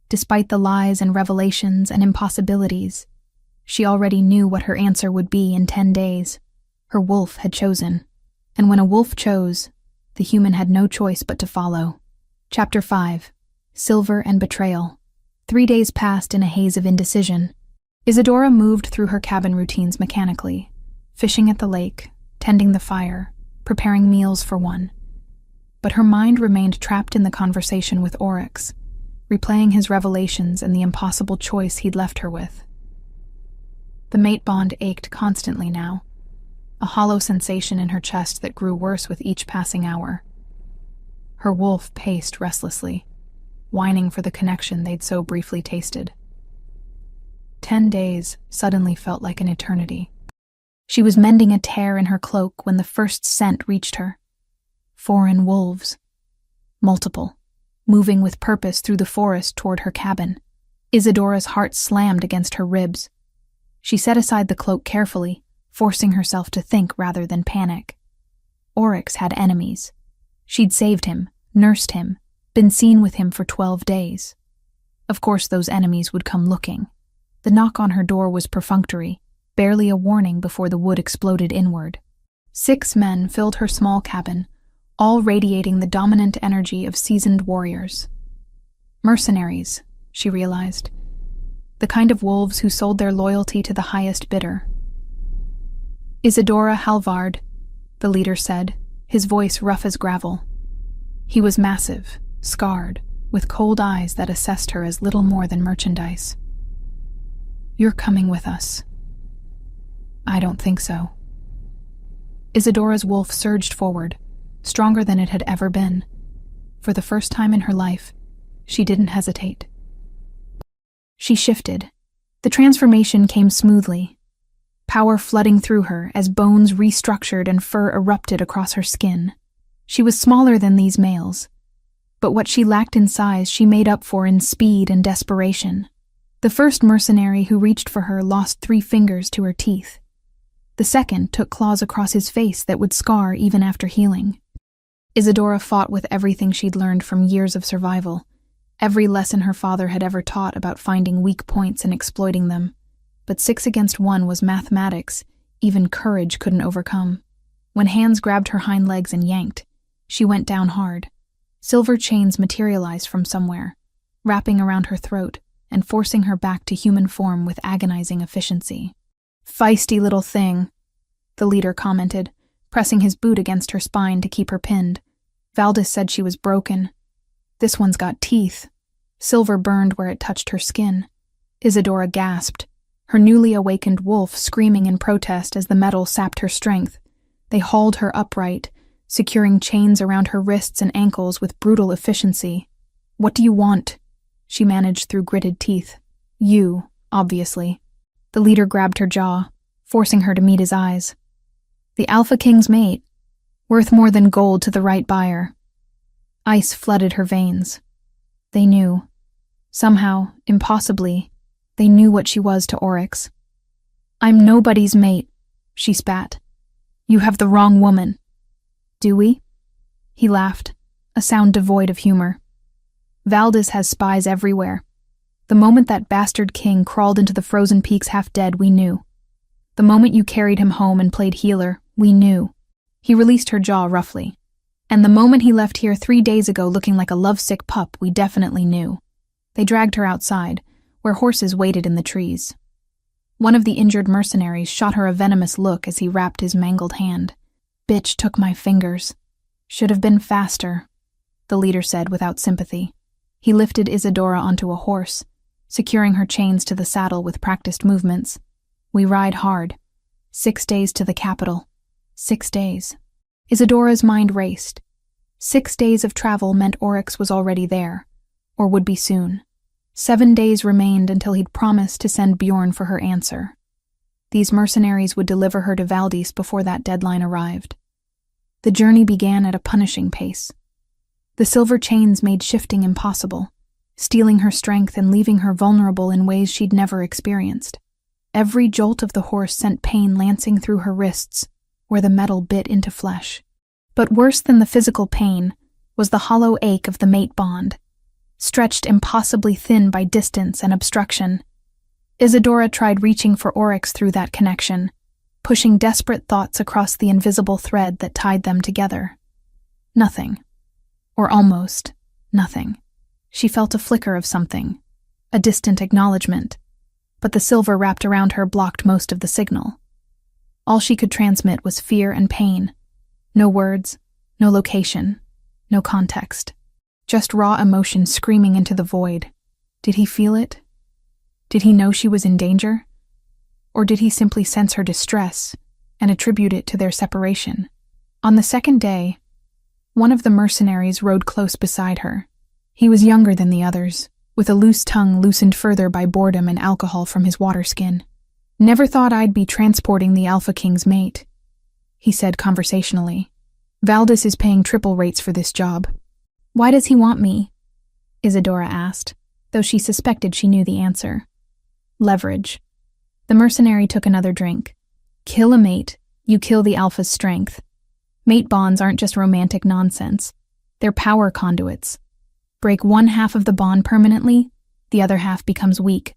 despite the lies and revelations and impossibilities, she already knew what her answer would be in 10 days. Her wolf had chosen, and when a wolf chose, the human had no choice but to follow. Chapter 5. Silver and Betrayal. 3 days passed in a haze of indecision. Isadora moved through her cabin routines mechanically, fishing at the lake, tending the fire, preparing meals for one. But her mind remained trapped in the conversation with Oryx, replaying his revelations and the impossible choice he'd left her with. The mate bond ached constantly now, a hollow sensation in her chest that grew worse with each passing hour. Her wolf paced restlessly, whining for the connection they'd so briefly tasted. 10 days suddenly felt like an eternity. She was mending a tear in her cloak when the first scent reached her. 4 wolves. Multiple, moving with purpose through the forest toward her cabin. Isadora's heart slammed against her ribs. She set aside the cloak carefully, forcing herself to think rather than panic. Oryx had enemies. She'd saved him, nursed him, been seen with him for 12 days. Of course those enemies would come looking. The knock on her door was perfunctory, barely a warning before the wood exploded inward. 6 men filled her small cabin, all radiating the dominant energy of seasoned warriors. Mercenaries, she realized. The kind of wolves who sold their loyalty to the highest bidder. Isadora Halvard, the leader said, his voice rough as gravel. He was massive, scarred, with cold eyes that assessed her as little more than merchandise. "You're coming with us." "I don't think so." Isadora's wolf surged forward, stronger than it had ever been. For the first time in her life, she didn't hesitate. She shifted. The transformation came smoothly, power flooding through her as bones restructured and fur erupted across her skin. She was smaller than these males, but what she lacked in size she made up for in speed and desperation. The first mercenary who reached for her lost 3 fingers to her teeth. The second took claws across his face that would scar even after healing. Isadora fought with everything she'd learned from years of survival, every lesson her father had ever taught about finding weak points and exploiting them. But 6 against 1 was mathematics even courage couldn't overcome. When hands grabbed her hind legs and yanked, she went down hard. Silver chains materialized from somewhere, wrapping around her throat and forcing her back to human form with agonizing efficiency. "Feisty little thing," the leader commented, pressing his boot against her spine to keep her pinned. Valdis said she was broken. "This one's got teeth." Silver burned where it touched her skin. Isadora gasped, her newly awakened wolf screaming in protest as the metal sapped her strength. They hauled her upright, securing chains around her wrists and ankles with brutal efficiency. "What do you want?" she managed through gritted teeth. "You, obviously." The leader grabbed her jaw, forcing her to meet his eyes. "The Alpha King's mate, worth more than gold to the right buyer." Ice flooded her veins. They knew. Somehow, impossibly, they knew what she was to Oryx. "I'm nobody's mate," she spat. "You have the wrong woman." "Do we?" He laughed, a sound devoid of humor. "Valdis has spies everywhere. The moment that bastard king crawled into the frozen peaks half dead, we knew. The moment you carried him home and played healer, we knew." He released her jaw roughly. "And the moment he left here 3 days ago looking like a lovesick pup, we definitely knew." They dragged her outside, where horses waited in the trees. One of the injured mercenaries shot her a venomous look as he wrapped his mangled hand. "Bitch took my fingers. Should have been faster," the leader said without sympathy. He lifted Isadora onto a horse, securing her chains to the saddle with practiced movements. "We ride hard. 6 days to the capital. 6 days." Isadora's mind raced. 6 days of travel meant Oryx was already there, or would be soon. 7 days remained until he'd promised to send Bjorn for her answer. These mercenaries would deliver her to Valdis before that deadline arrived. The journey began at a punishing pace. The silver chains made shifting impossible, stealing her strength and leaving her vulnerable in ways she'd never experienced. Every jolt of the horse sent pain lancing through her wrists, where the metal bit into flesh. But worse than the physical pain was the hollow ache of the mate bond, stretched impossibly thin by distance and obstruction. Isadora tried reaching for Oryx through that connection, pushing desperate thoughts across the invisible thread that tied them together. Nothing. Or almost nothing. She felt a flicker of something, a distant acknowledgement, but the silver wrapped around her blocked most of the signal. All she could transmit was fear and pain. No words, no location, no context. Just raw emotion screaming into the void. Did he feel it? Did he know she was in danger? Or did he simply sense her distress and attribute it to their separation? On the second day, one of the mercenaries rode close beside her. He was younger than the others, with a loose tongue loosened further by boredom and alcohol from his water skin. "Never thought I'd be transporting the Alpha King's mate," he said conversationally. "Valdis is paying triple rates for this job." "Why does he want me?" Isadora asked, though she suspected she knew the answer. "Leverage." The mercenary took another drink. "Kill a mate, you kill the Alpha's strength. Mate bonds aren't just romantic nonsense. They're power conduits. Break one half of the bond permanently, the other half becomes weak.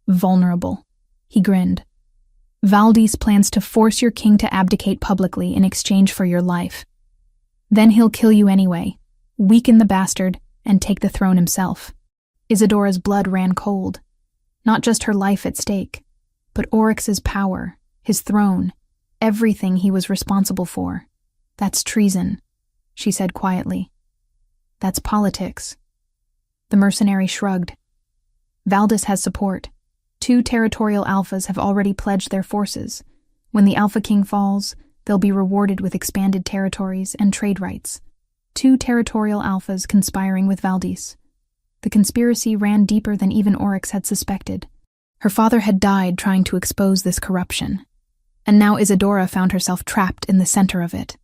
Vulnerable." He grinned. "Valdis plans to force your king to abdicate publicly in exchange for your life. Then he'll kill you anyway, weaken the bastard, and take the throne himself." Isadora's blood ran cold. Not just her life at stake, but Oryx's power, his throne, everything he was responsible for. "That's treason," she said quietly. "That's politics." The mercenary shrugged. "Valdis has support. 2 territorial alphas have already pledged their forces. When the Alpha King falls, they'll be rewarded with expanded territories and trade rights. 2 territorial alphas conspiring with Valdis. The conspiracy ran deeper than even Oryx had suspected. Her father had died trying to expose this corruption, and now Isadora found herself trapped in the center of it.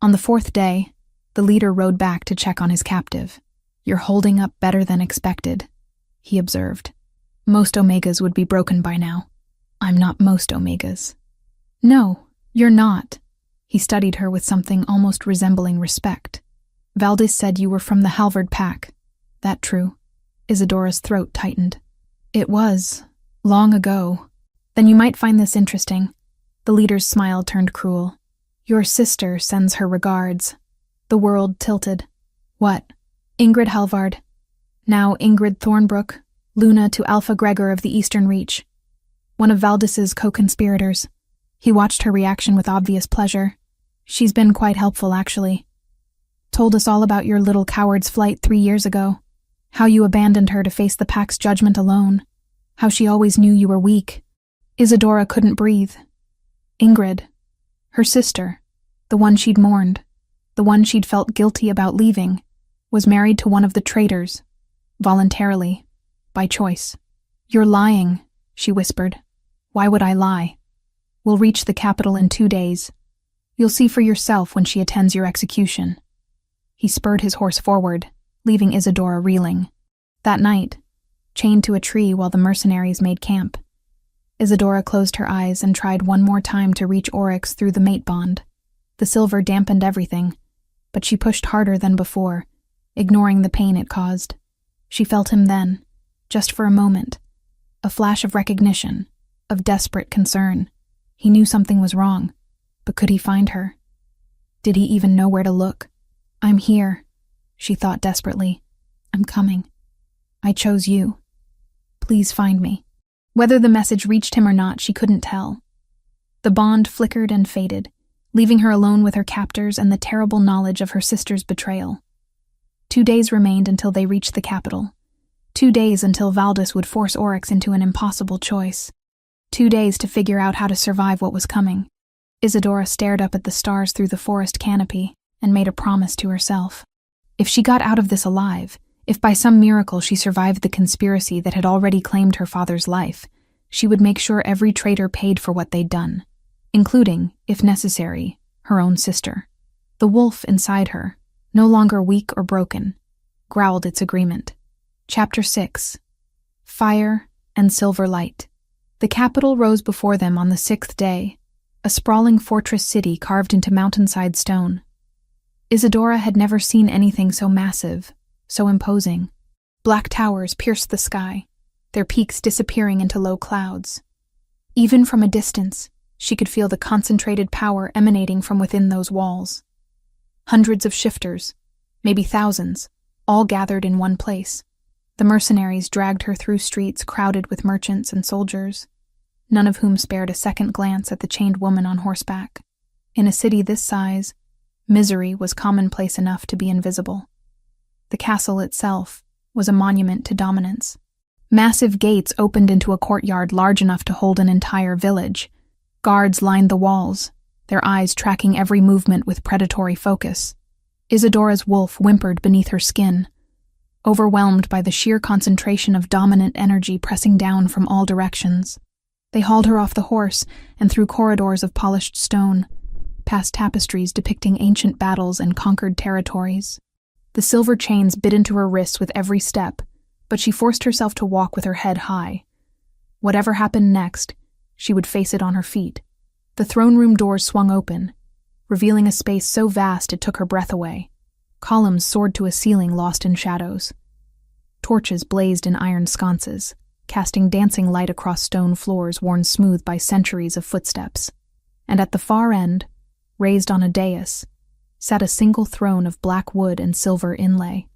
On the 4th day, the leader rode back to check on his captive. "You're holding up better than expected," he observed. "Most Omegas would be broken by now." "I'm not most Omegas." "No, you're not." He studied her with something almost resembling respect. "Valdis said you were from the Halvard pack. That true?" Isadora's throat tightened. "It was. Long ago." "Then you might find this interesting." The leader's smile turned cruel. "Your sister sends her regards." The world tilted. "What?" "Ingrid Halvard. Now Ingrid Thornbrook, Luna to Alpha Gregor of the Eastern Reach. One of Valdis's co-conspirators." He watched her reaction with obvious pleasure. "She's been quite helpful, actually. Told us all about your little coward's flight 3 years ago. How you abandoned her to face the pack's judgment alone. How she always knew you were weak." Isadora couldn't breathe. Ingrid. Her sister. The one she'd mourned. The one she'd felt guilty about leaving. Was married to one of the traitors. Voluntarily. By choice. "You're lying," she whispered. "Why would I lie? We'll reach the capital in 2 days. You'll see for yourself when she attends your execution." He spurred his horse forward, leaving Isadora reeling. That night, chained to a tree while the mercenaries made camp, Isadora closed her eyes and tried one more time to reach Oryx through the mate bond. The silver dampened everything, but she pushed harder than before, ignoring the pain it caused. She felt him then, just for a moment. A flash of recognition, of desperate concern. He knew something was wrong, but could he find her? Did he even know where to look? "I'm here," she thought desperately. "I'm coming. I chose you. Please find me." Whether the message reached him or not, she couldn't tell. The bond flickered and faded, leaving her alone with her captors and the terrible knowledge of her sister's betrayal. 2 days remained until they reached the capital. 2 days until Valdis would force Oryx into an impossible choice. 2 days to figure out how to survive what was coming. Isadora stared up at the stars through the forest canopy and made a promise to herself. If she got out of this alive, If by some miracle she survived the conspiracy that had already claimed her father's life, she would make sure every traitor paid for what they'd done, including, if necessary, her own sister. The wolf inside her, no longer weak or broken, growled its agreement. Chapter 6. Fire and Silver Light. The capital rose before them on the 6th day, a sprawling fortress city carved into mountainside stone. Isadora had never seen anything so massive, so imposing. Black towers pierced the sky, their peaks disappearing into low clouds. Even from a distance, she could feel the concentrated power emanating from within those walls. Hundreds of shifters, maybe thousands, all gathered in one place. The mercenaries dragged her through streets crowded with merchants and soldiers, none of whom spared a second glance at the chained woman on horseback. In a city this size, misery was commonplace enough to be invisible. The castle itself was a monument to dominance. Massive gates opened into a courtyard large enough to hold an entire village. Guards lined the walls, their eyes tracking every movement with predatory focus. Isadora's wolf whimpered beneath her skin, overwhelmed by the sheer concentration of dominant energy pressing down from all directions. They hauled her off the horse and through corridors of polished stone, past tapestries depicting ancient battles and conquered territories. The silver chains bit into her wrists with every step, but she forced herself to walk with her head high. Whatever happened next, she would face it on her feet. The throne room doors swung open, revealing a space so vast it took her breath away. Columns soared to a ceiling lost in shadows. Torches blazed in iron sconces, casting dancing light across stone floors worn smooth by centuries of footsteps. And at the far end, raised on a dais, sat a single throne of black wood and silver inlay.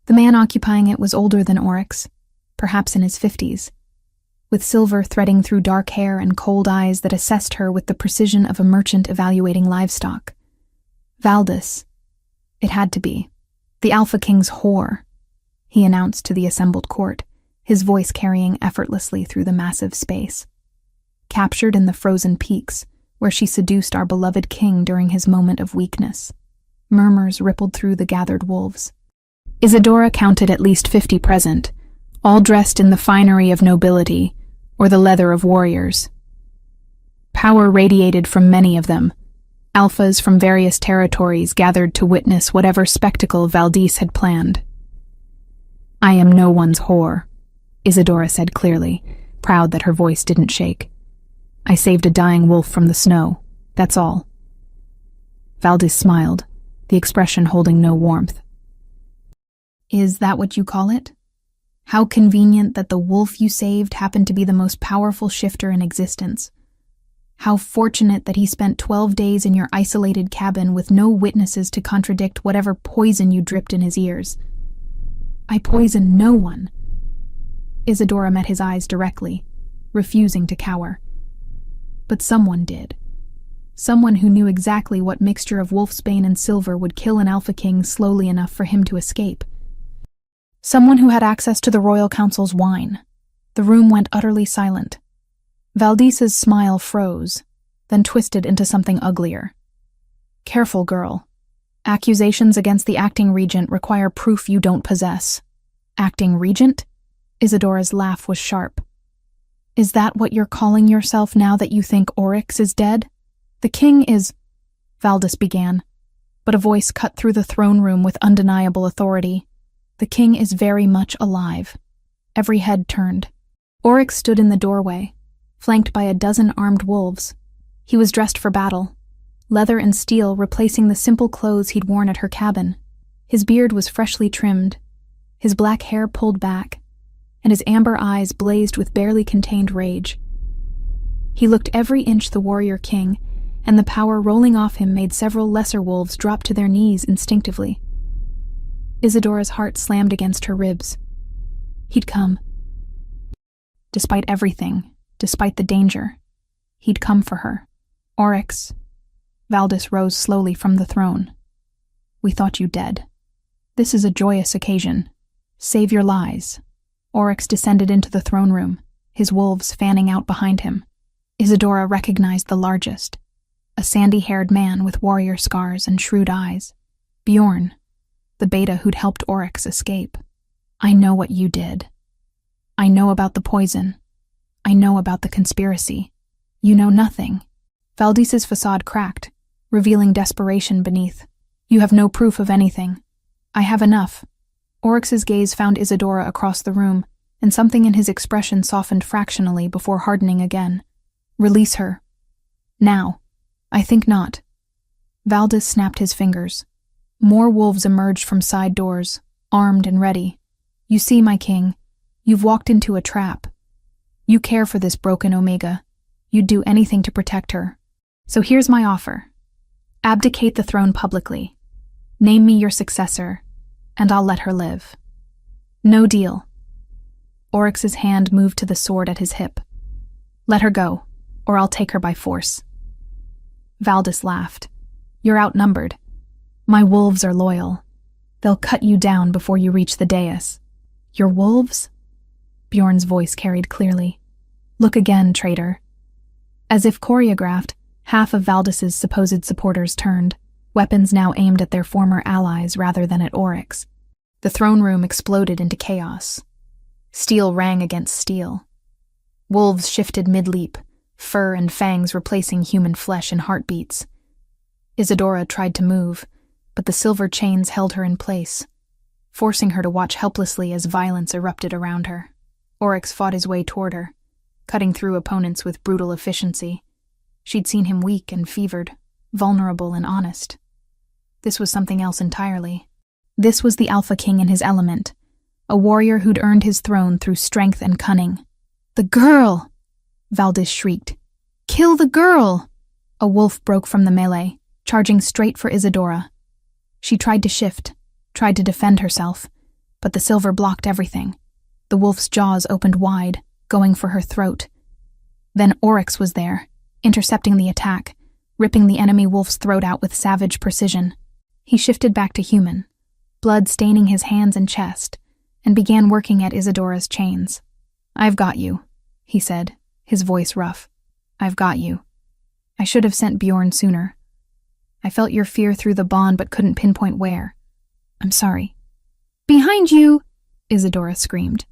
The man occupying it was older than Oryx, perhaps in his 50s, with silver threading through dark hair and cold eyes that assessed her with the precision of a merchant evaluating livestock. Valdis. It had to be. The Alpha King's whore, he announced to the assembled court, his voice carrying effortlessly through the massive space. Captured in the frozen peaks, where she seduced our beloved king during his moment of weakness. Murmurs rippled through the gathered wolves. Isadora counted at least 50 present, all dressed in the finery of nobility or the leather of warriors. Power radiated from many of them. Alphas from various territories gathered to witness whatever spectacle Valdis had planned. "I am no one's whore," Isadora said clearly, proud that her voice didn't shake. "I saved a dying wolf from the snow, that's all." Valdis smiled, the expression holding no warmth. "Is that what you call it? How convenient that the wolf you saved happened to be the most powerful shifter in existence. How fortunate that he spent 12 days in your isolated cabin with no witnesses to contradict whatever poison you dripped in his ears." "I poisoned no one." Isadora met his eyes directly, refusing to cower. "But someone did. Someone who knew exactly what mixture of wolfsbane and silver would kill an Alpha King slowly enough for him to escape. Someone who had access to the Royal Council's wine." The room went utterly silent. Valdis's smile froze, then twisted into something uglier. "Careful, girl. Accusations against the acting regent require proof you don't possess." "Acting regent?" Isadora's laugh was sharp. "Is that what you're calling yourself now that you think Oryx is dead? The king is—" Valdis began, but a voice cut through the throne room with undeniable authority. "The king is very much alive." Every head turned. Oryx stood in the doorway, flanked by a dozen armed wolves. He was dressed for battle, leather and steel replacing the simple clothes he'd worn at her cabin. His beard was freshly trimmed, his black hair pulled back, and his amber eyes blazed with barely contained rage. He looked every inch the warrior king, and the power rolling off him made several lesser wolves drop to their knees instinctively. Isadora's heart slammed against her ribs. He'd come. Despite everything, despite the danger, he'd come for her. "Oryx." Valdis rose slowly from the throne. "We thought you dead. This is a joyous occasion. Save your lies." Oryx descended into the throne room, his wolves fanning out behind him. Isadora recognized the largest, a sandy-haired man with warrior scars and shrewd eyes. Bjorn, the beta who'd helped Oryx escape. I know what you did. I know about the poison. I know about the conspiracy. You know nothing." Valdis's facade cracked, revealing desperation beneath. "You have no proof of anything. I have enough." Oryx's gaze found Isadora across the room, and something in his expression softened fractionally before hardening again. "Release her. Now." "I think not." Valdis snapped his fingers. More wolves emerged from side doors, armed and ready. "You see, my king, you've walked into a trap. You care for this broken Omega. You'd do anything to protect her. So here's my offer. Abdicate the throne publicly. Name me your successor, and I'll let her live." "No deal." Oryx's hand moved to the sword at his hip. "Let her go, or I'll take her by force." Valdis laughed. "You're outnumbered. My wolves are loyal. They'll cut you down before you reach the dais." "Your wolves?" Bjorn's voice carried clearly. "Look again, traitor." As if choreographed, half of Valdis's supposed supporters turned, weapons now aimed at their former allies rather than at Oryx. The throne room exploded into chaos. Steel rang against steel. Wolves shifted mid-leap, fur and fangs replacing human flesh in heartbeats. Isadora tried to move, but the silver chains held her in place, forcing her to watch helplessly as violence erupted around her. Oryx fought his way toward her, cutting through opponents with brutal efficiency. She'd seen him weak and fevered, vulnerable and honest. This was something else entirely. This was the Alpha King in his element, a warrior who'd earned his throne through strength and cunning. "The girl!" Valdis shrieked. "Kill the girl!" A wolf broke from the melee, charging straight for Isadora. She tried to shift, tried to defend herself, but the silver blocked everything. The wolf's jaws opened wide, going for her throat. Then Oryx was there, intercepting the attack, ripping the enemy wolf's throat out with savage precision. He shifted back to human, blood staining his hands and chest, and began working at Isadora's chains. "I've got you," he said, his voice rough. "I've got you. I should have sent Bjorn sooner. I felt your fear through the bond but couldn't pinpoint where. I'm sorry." "Behind you!" Isadora screamed.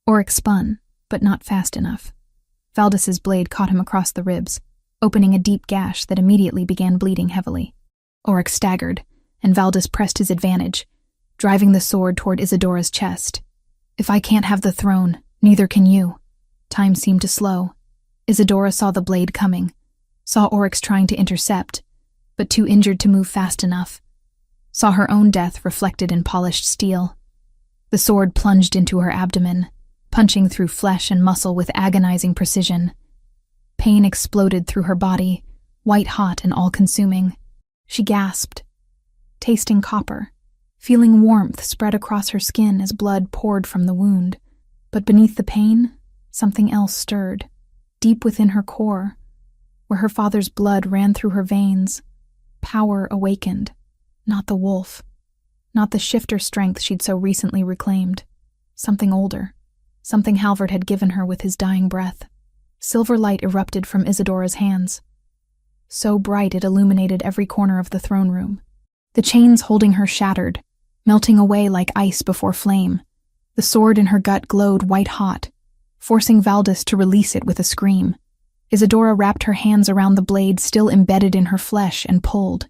Oryx spun, but not fast enough. Valdis's blade caught him across the ribs, opening a deep gash that immediately began bleeding heavily. Oryx staggered, and Valdis pressed his advantage, driving the sword toward Isadora's chest. "If I can't have the throne, neither can you." Time seemed to slow. Isadora saw the blade coming, saw Oryx trying to intercept, but too injured to move fast enough, saw her own death reflected in polished steel. The sword plunged into her abdomen, punching through flesh and muscle with agonizing precision. Pain exploded through her body, white-hot and all-consuming. She gasped, tasting copper, feeling warmth spread across her skin as blood poured from the wound. But beneath the pain, something else stirred, deep within her core, where her father's blood ran through her veins. Power awakened, not the wolf, not the shifter strength she'd so recently reclaimed. Something older, something Halvard had given her with his dying breath. Silver light erupted from Isadora's hands, so bright it illuminated every corner of the throne room. The chains holding her shattered, melting away like ice before flame. The sword in her gut glowed white-hot, forcing Valdis to release it with a scream. Isadora wrapped her hands around the blade still embedded in her flesh and pulled.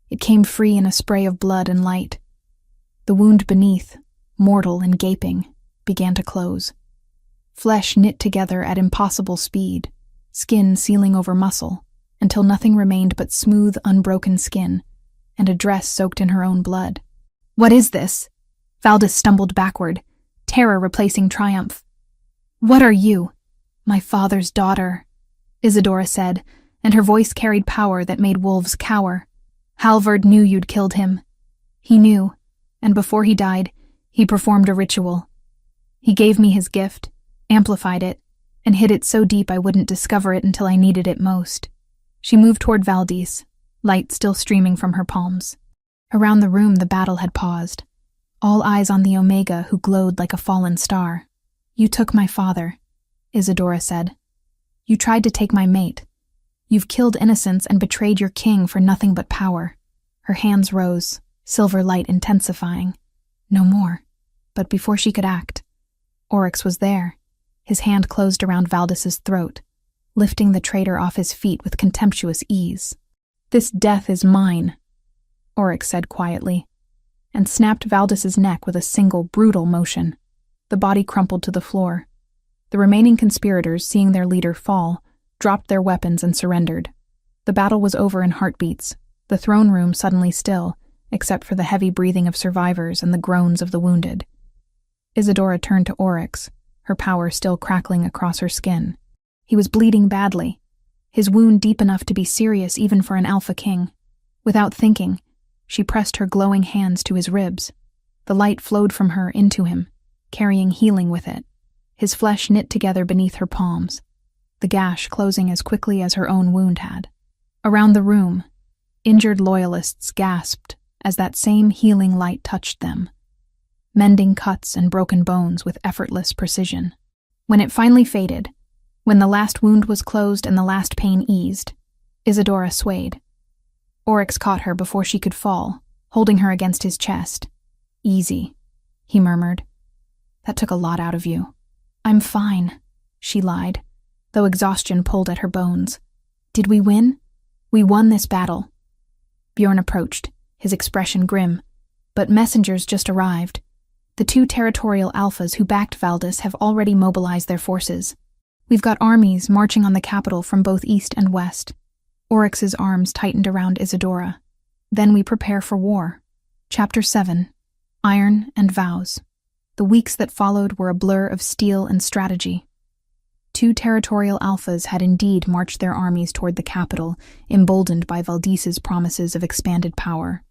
It came free in a spray of blood and light. The wound beneath, mortal and gaping, began to close. Flesh knit together at impossible speed, skin sealing over muscle, until nothing remained but smooth, unbroken skin, and a dress soaked in her own blood. "What is this?" Valdis stumbled backward, terror replacing triumph. "What are you?" "My father's daughter," Isadora said, and her voice carried power that made wolves cower. "Halvard knew you'd killed him. He knew, and before he died, he performed a ritual. He gave me his gift, amplified it, and hid it so deep I wouldn't discover it until I needed it most." She moved toward Valdis, light still streaming from her palms. Around the room the battle had paused, all eyes on the Omega who glowed like a fallen star. "You took my father," Isadora said. "You tried to take my mate. You've killed innocents and betrayed your king for nothing but power." Her hands rose, silver light intensifying. "No more. But before she could act, Oryx was there. His hand closed around Valdis's throat, lifting the traitor off his feet with contemptuous ease. "This death is mine," Oryx said quietly, and snapped Valdis's neck with a single brutal motion. The body crumpled to the floor. The remaining conspirators, seeing their leader fall, dropped their weapons and surrendered. The battle was over in heartbeats, the throne room suddenly still, except for the heavy breathing of survivors and the groans of the wounded. Isadora turned to Oryx, her power still crackling across her skin. He was bleeding badly, his wound deep enough to be serious even for an Alpha King. Without thinking, she pressed her glowing hands to his ribs. The light flowed from her into him, carrying healing with it. His flesh knit together beneath her palms, the gash closing as quickly as her own wound had. Around the room, injured loyalists gasped as that same healing light touched them, mending cuts and broken bones with effortless precision. When it finally faded, when the last wound was closed and the last pain eased, Isadora swayed. Oryx caught her before she could fall, holding her against his chest. "Easy," he murmured. "That took a lot out of you." "I'm fine," she lied, though exhaustion pulled at her bones. "Did we win? We won this battle." Bjorn approached, his expression grim. But messengers just arrived. The 2 territorial alphas who backed Valdis have already mobilized their forces. "We've got armies marching on the capital from both east and west." Oryx's arms tightened around Isadora. "Then we prepare for war." Chapter 7. Iron and Vows. The weeks that followed were a blur of steel and strategy. 2 territorial alphas had indeed marched their armies toward the capital, emboldened by Valdis's promises of expanded power.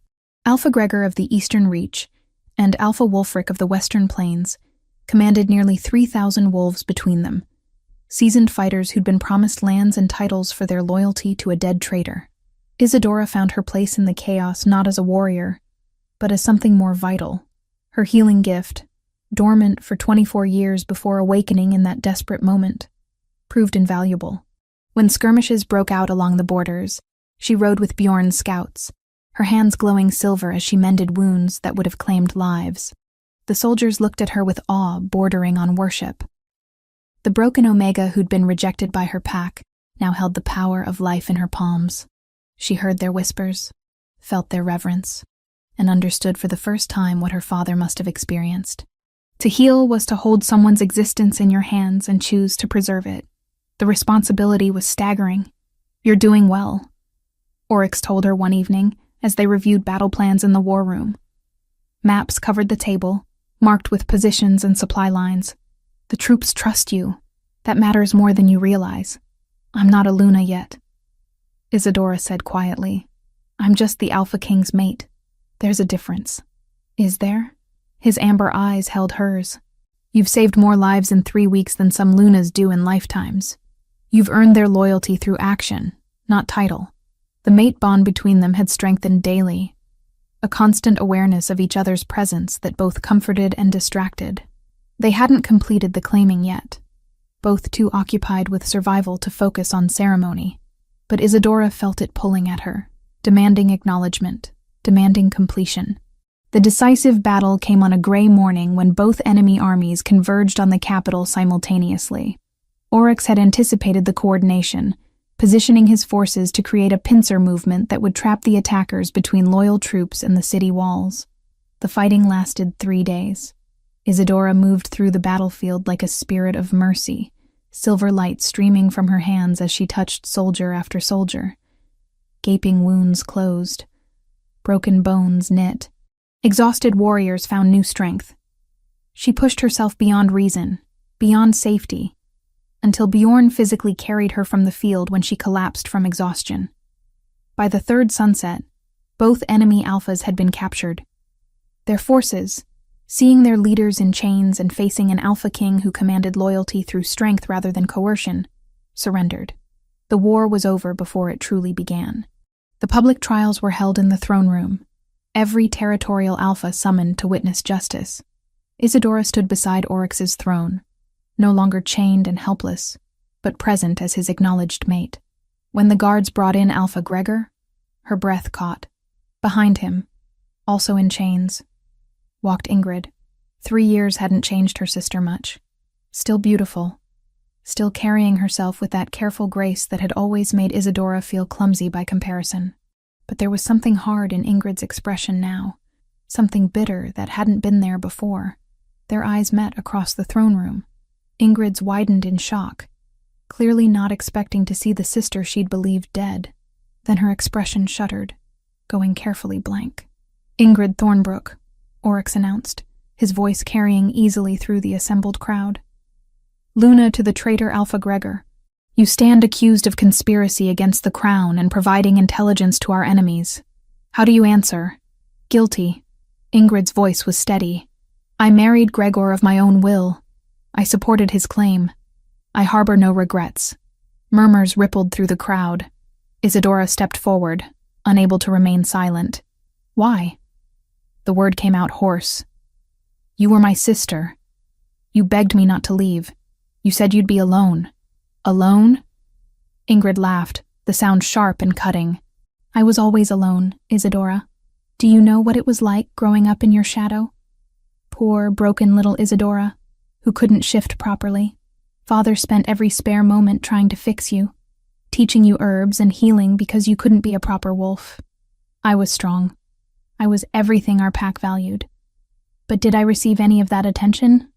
Alpha Gregor of the Eastern Reach and Alpha Wulfric of the Western Plains commanded nearly 3,000 wolves between them, seasoned fighters who'd been promised lands and titles for their loyalty to a dead traitor. Isadora found her place in the chaos not as a warrior, but as something more vital. Her healing gift, dormant for 24 years before awakening in that desperate moment, proved invaluable. When skirmishes broke out along the borders, she rode with Bjorn's scouts, her hands glowing silver as she mended wounds that would have claimed lives. The soldiers looked at her with awe bordering on worship. The broken Omega who'd been rejected by her pack now held the power of life in her palms. She heard their whispers, felt their reverence, and understood for the first time what her father must have experienced. To heal was to hold someone's existence in your hands and choose to preserve it. The responsibility was staggering. "You're doing well," Oryx told her one evening as they reviewed battle plans in the war room. Maps covered the table, marked with positions and supply lines. "The troops trust you. That matters more than you realize." "I'm not a Luna yet," Isadora said quietly. "I'm just the Alpha King's mate. There's a difference." "Is there?" His amber eyes held hers. "You've saved more lives in 3 weeks than some Lunas do in lifetimes. You've earned their loyalty through action, not title." The mate bond between them had strengthened daily, a constant awareness of each other's presence that both comforted and distracted. They hadn't completed the claiming yet, both too occupied with survival to focus on ceremony, but Isadora felt it pulling at her, demanding acknowledgement, demanding completion. The decisive battle came on a gray morning when both enemy armies converged on the capital simultaneously. Oryx had anticipated the coordination, positioning his forces to create a pincer movement that would trap the attackers between loyal troops and the city walls. The fighting lasted 3 days. Isadora moved through the battlefield like a spirit of mercy, silver light streaming from her hands as she touched soldier after soldier. Gaping wounds closed, broken bones knit. Exhausted warriors found new strength. She pushed herself beyond reason, beyond safety, until Bjorn physically carried her from the field when she collapsed from exhaustion. By the 3rd sunset, both enemy alphas had been captured. Their forces, seeing their leaders in chains and facing an Alpha King who commanded loyalty through strength rather than coercion, surrendered. The war was over before it truly began. The public trials were held in the throne room, every territorial alpha summoned to witness justice. Isadora stood beside Oryx's throne, no longer chained and helpless, but present as his acknowledged mate. When the guards brought in Alpha Gregor, her breath caught. Behind him, also in chains, walked Ingrid, 3 years hadn't changed her sister much. Still beautiful, still carrying herself with that careful grace that had always made Isadora feel clumsy by comparison. But there was something hard in Ingrid's expression now, something bitter that hadn't been there before. Their eyes met across the throne room. Ingrid's widened in shock, clearly not expecting to see the sister she'd believed dead. Then her expression shuddered, going carefully blank. "Ingrid Thornbrook," Oryx announced, his voice carrying easily through the assembled crowd. "Luna to the traitor Alpha Gregor. You stand accused of conspiracy against the crown and providing intelligence to our enemies. How do you answer?" "Guilty." Ingrid's voice was steady. "I married Gregor of my own will. I supported his claim. I harbor no regrets." Murmurs rippled through the crowd. Isadora stepped forward, unable to remain silent. "Why?" The word came out hoarse. "You were my sister. You begged me not to leave. You said you'd be alone." "Alone?" Ingrid laughed, the sound sharp and cutting. "I was always alone, Isadora. Do you know what it was like growing up in your shadow? Poor, broken little Isadora, who couldn't shift properly. Father spent every spare moment trying to fix you, teaching you herbs and healing because you couldn't be a proper wolf. I was strong. I was everything our pack valued. But did I receive any of that attention?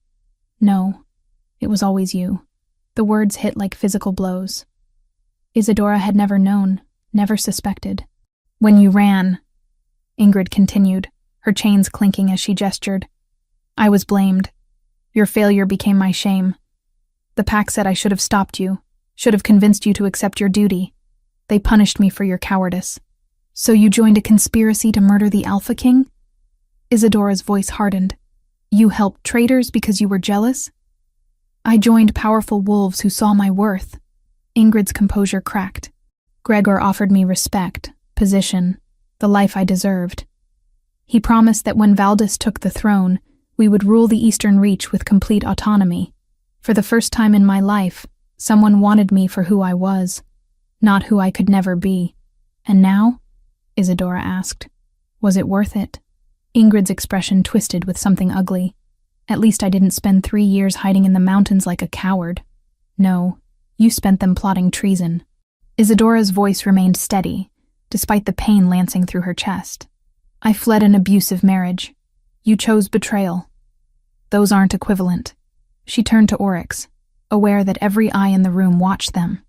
No. It was always you." The words hit like physical blows. Isadora had never known, never suspected. "When you ran," Ingrid continued, her chains clinking as she gestured, "I was blamed. Your failure became my shame. The pack said I should have stopped you, should have convinced you to accept your duty. They punished me for your cowardice. So you joined a conspiracy to murder the Alpha King?" Isadora's voice hardened. "You helped traitors because you were jealous?" "I joined powerful wolves who saw my worth." Ingrid's composure cracked. "Gregor offered me respect, position, the life I deserved. He promised that when Valdis took the throne, we would rule the Eastern Reach with complete autonomy. For the first time in my life, someone wanted me for who I was, not who I could never be. And now?" Isadora asked. "Was it worth it?" Ingrid's expression twisted with something ugly. "At least I didn't spend 3 years hiding in the mountains like a coward. No, you spent them plotting treason." Isadora's voice remained steady, despite the pain lancing through her chest. "I fled an abusive marriage. You chose betrayal. Those aren't equivalent." She turned to Oryx, aware that every eye in the room watched them.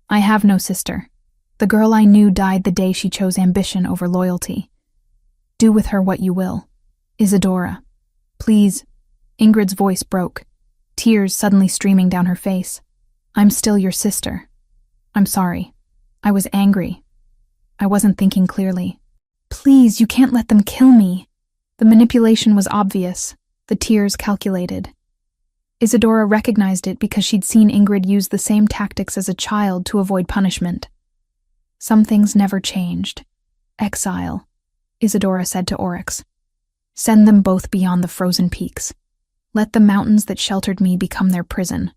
"I have no sister. The girl I knew died the day she chose ambition over loyalty. Do with her what you will. Isadora, please." Ingrid's voice broke, tears suddenly streaming down her face. "I'm still your sister. I'm sorry. I was angry. I wasn't thinking clearly. Please, you can't let them kill me." The manipulation was obvious, the tears calculated. Isadora recognized it because she'd seen Ingrid use the same tactics as a child to avoid punishment. Some things never changed. "Exile," Isadora said to Oryx. "Send them both beyond the frozen peaks. Let the mountains that sheltered me become their prison.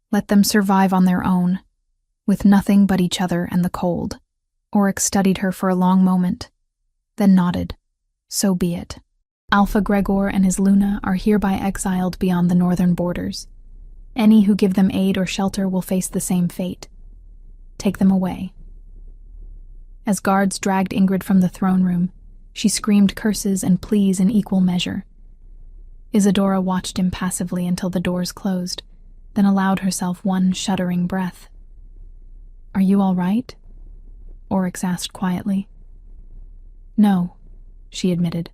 Let them survive on their own, with nothing but each other and the cold." Oryx studied her for a long moment, then nodded. "So be it. Alpha Gregor and his Luna are hereby exiled beyond the northern borders. Any who give them aid or shelter will face the same fate. Take them away." As guards dragged Ingrid from the throne room, she screamed curses and pleas in equal measure. Isadora watched impassively until the doors closed, then allowed herself one shuddering breath. "Are you all right?" Oryx asked quietly. "No," she admitted.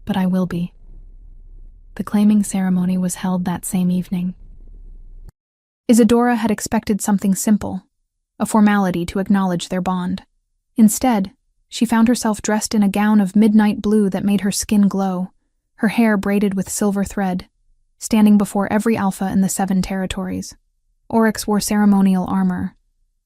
"But I will be." The claiming ceremony was held that same evening. Isadora had expected something simple, a formality to acknowledge their bond. Instead, she found herself dressed in a gown of midnight blue that made her skin glow, her hair braided with silver thread, standing before every alpha in the 7 territories. Oryx wore ceremonial armor,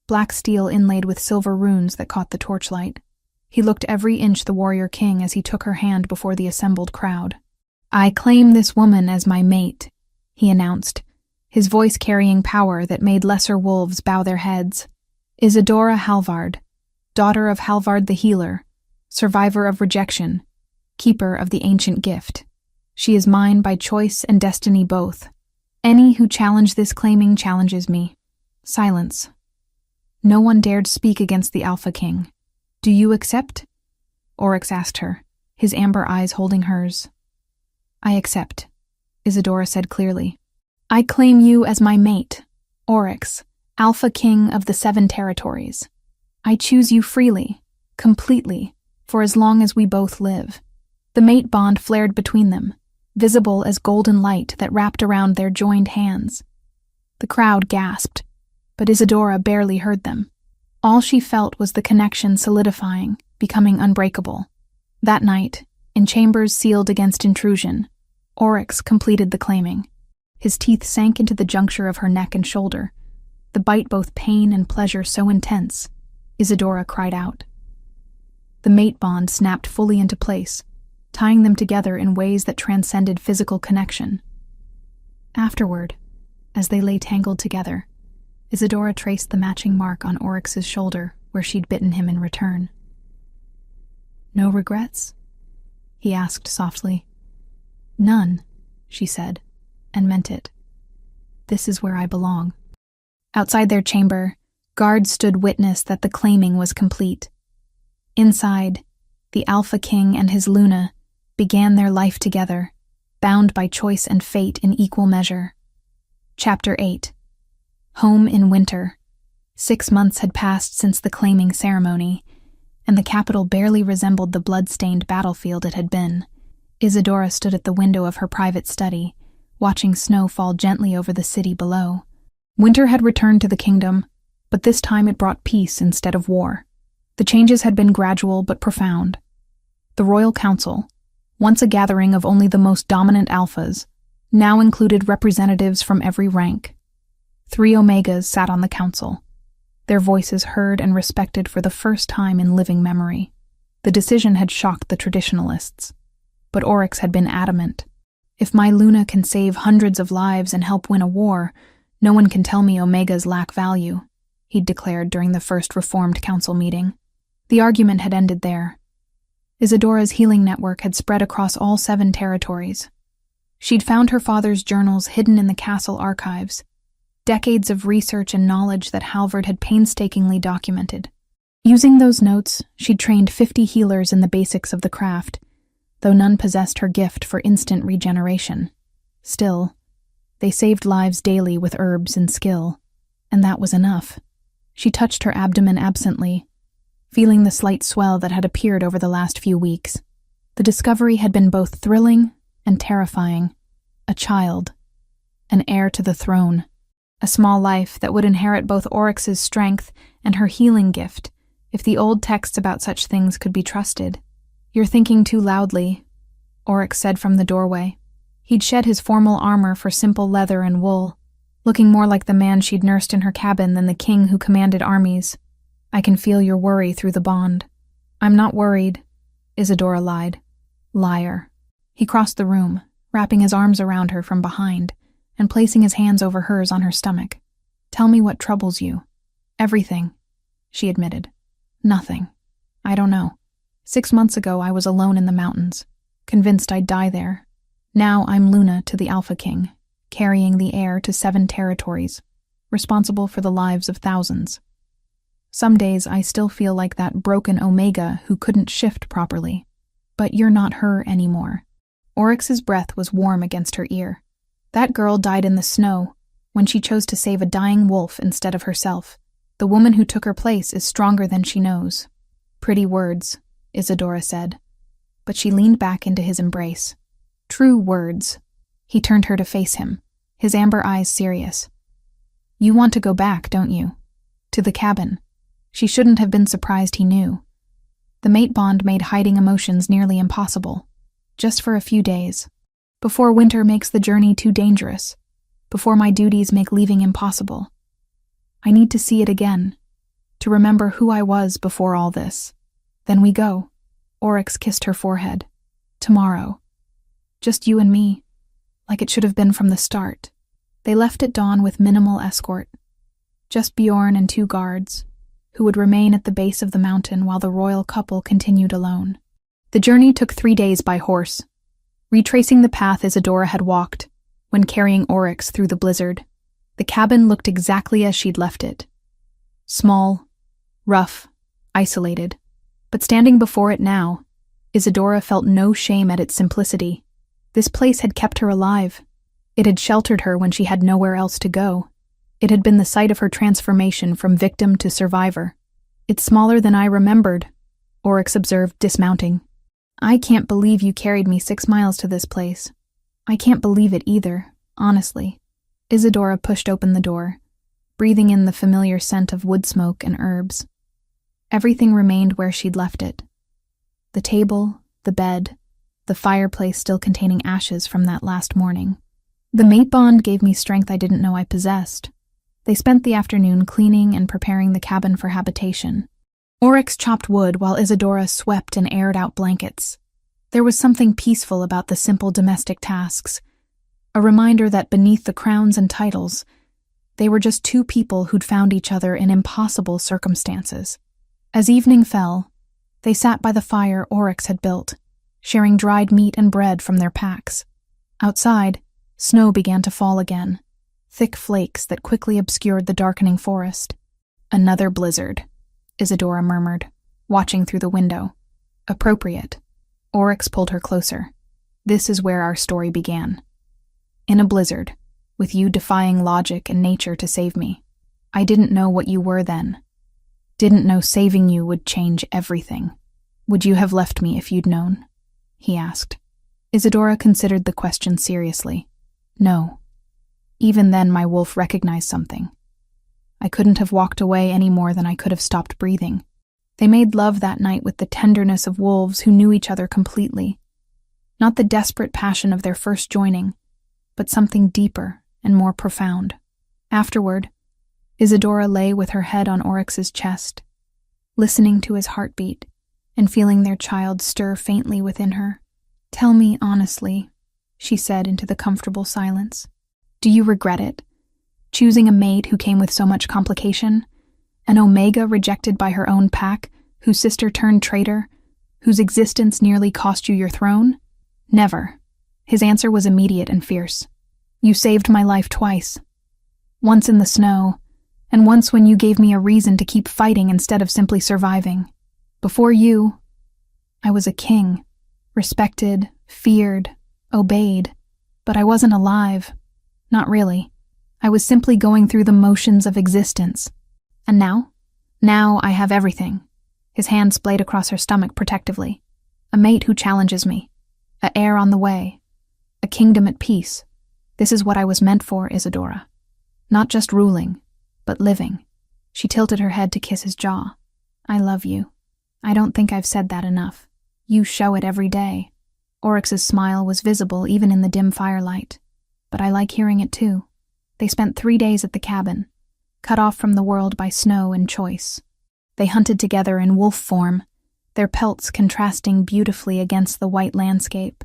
black steel inlaid with silver runes that caught the torchlight. He looked every inch the warrior king as he took her hand before the assembled crowd. "I claim this woman as my mate," he announced, his voice carrying power that made lesser wolves bow their heads. "Isadora Halvard, daughter of Halvard the Healer, survivor of rejection, keeper of the ancient gift." She is mine by choice and destiny both. Any who challenge this claiming challenges me. Silence. No one dared speak against the Alpha King. Do you accept? Oryx asked her, his amber eyes holding hers. I accept, Isadora said clearly. I claim you as my mate, Oryx, Alpha King of the 7 territories. I choose you freely, completely, for as long as we both live. The mate bond flared between them, visible as golden light that wrapped around their joined hands. The crowd gasped, but Isadora barely heard them. All she felt was the connection solidifying, becoming unbreakable. That night, in chambers sealed against intrusion, Oryx completed the claiming. His teeth sank into the juncture of her neck and shoulder, the bite both pain and pleasure so intense, Isadora cried out. The mate bond snapped fully into place, tying them together in ways that transcended physical connection. Afterward, as they lay tangled together, Isadora traced the matching mark on Oryx's shoulder where she'd bitten him in return. No regrets? He asked softly. None, she said, and meant it. This is where I belong. Outside their chamber, guards stood witness that the claiming was complete. Inside, the Alpha King and his Luna began their life together, bound by choice and fate in equal measure. Chapter 8. Home in winter. 6 months had passed since the claiming ceremony, and the capital barely resembled the blood-stained battlefield it had been. Isadora stood at the window of her private study, watching snow fall gently over the city below. Winter had returned to the kingdom, but this time it brought peace instead of war. The changes had been gradual but profound. The Royal Council, once a gathering of only the most dominant alphas, now included representatives from every rank. 3 Omegas sat on the council, their voices heard and respected for the first time in living memory. The decision had shocked the traditionalists, but Oryx had been adamant. If my Luna can save hundreds of lives and help win a war, no one can tell me Omegas lack value, he'd declared during the first Reformed Council meeting. The argument had ended there. Isadora's healing network had spread across all 7 territories. She'd found her father's journals hidden in the castle archives, decades of research and knowledge that Halvard had painstakingly documented. Using those notes, she'd trained 50 healers in the basics of the craft, though none possessed her gift for instant regeneration. Still, they saved lives daily with herbs and skill, and that was enough. She touched her abdomen absently, feeling the slight swell that had appeared over the last few weeks. The discovery had been both thrilling and terrifying. A child, an heir to the throne, a small life that would inherit both Oryx's strength and her healing gift, if the old texts about such things could be trusted. You're thinking too loudly, Oryx said from the doorway. He'd shed his formal armor for simple leather and wool, looking more like the man she'd nursed in her cabin than the king who commanded armies. I can feel your worry through the bond. I'm not worried, Isadora lied. Liar. He crossed the room, wrapping his arms around her from behind, and placing his hands over hers on her stomach. Tell me what troubles you. Everything, she admitted. Nothing. I don't know. 6 months ago I was alone in the mountains, convinced I'd die there. Now I'm Luna to the Alpha King, carrying the heir to 7 territories, responsible for the lives of thousands. Some days I still feel like that broken Omega who couldn't shift properly. But you're not her anymore. Oryx's breath was warm against her ear. That girl died in the snow when she chose to save a dying wolf instead of herself. The woman who took her place is stronger than she knows. Pretty words, Isadora said, but she leaned back into his embrace. True words. He turned her to face him, his amber eyes serious. You want to go back, don't you? To the cabin. She shouldn't have been surprised he knew. The mate bond made hiding emotions nearly impossible. Just for a few days. Before winter makes the journey too dangerous. Before my duties make leaving impossible. I need to see it again. To remember who I was before all this. Then we go. Oryx kissed her forehead. Tomorrow. Just you and me. Like it should have been from the start. They left at dawn with minimal escort. Just Bjorn and 2 guards, who would remain at the base of the mountain while the royal couple continued alone. The journey took 3 days by horse. Retracing the path Isadora had walked when carrying Oryx through the blizzard, the cabin looked exactly as she'd left it. Small, rough, isolated, but standing before it now, Isadora felt no shame at its simplicity. This place had kept her alive. It had sheltered her when she had nowhere else to go. It had been the site of her transformation from victim to survivor. "It's smaller than I remembered," Oryx observed, dismounting. "I can't believe you carried me 6 miles to this place. I can't believe it either, honestly." Isadora pushed open the door, breathing in the familiar scent of wood smoke and herbs. Everything remained where she'd left it. The table, the bed, the fireplace still containing ashes from that last morning. The mate bond gave me strength I didn't know I possessed. They spent the afternoon cleaning and preparing the cabin for habitation. Oryx chopped wood while Isadora swept and aired out blankets. There was something peaceful about the simple domestic tasks, a reminder that beneath the crowns and titles, they were just two people who'd found each other in impossible circumstances. As evening fell, they sat by the fire Oryx had built, sharing dried meat and bread from their packs. Outside, snow began to fall again, thick flakes that quickly obscured the darkening forest. "Another blizzard," Isadora murmured, watching through the window. "Appropriate." Oryx pulled her closer. "This is where our story began. In a blizzard, with you defying logic and nature to save me. I didn't know what you were then. Didn't know saving you would change everything. Would you have left me if you'd known?" he asked. Isadora considered the question seriously. "No. Even then my wolf recognized something. I couldn't have walked away any more than I could have stopped breathing. They made love that night with the tenderness of wolves who knew each other completely. Not the desperate passion of their first joining, but something deeper and more profound. Afterward, Isadora lay with her head on Oryx's chest, listening to his heartbeat and feeling their child stir faintly within her. "Tell me honestly," she said into the comfortable silence. "Do you regret it? Choosing a mate who came with so much complication? An Omega rejected by her own pack, whose sister turned traitor, whose existence nearly cost you your throne?" "Never." His answer was immediate and fierce. "You saved my life twice. Once in the snow, and once when you gave me a reason to keep fighting instead of simply surviving. Before you, I was a king, respected, feared, obeyed, but I wasn't alive. Not really. I was simply going through the motions of existence. And now? Now I have everything." His hand splayed across her stomach protectively. "A mate who challenges me. A heir on the way. A kingdom at peace. This is what I was meant for, Isadora. Not just ruling, but living." She tilted her head to kiss his jaw. "I love you. I don't think I've said that enough. You show it every day." Oryx's smile was visible even in the dim firelight. "But I like hearing it too." They spent 3 days at the cabin, cut off from the world by snow and choice. They hunted together in wolf form, their pelts contrasting beautifully against the white landscape.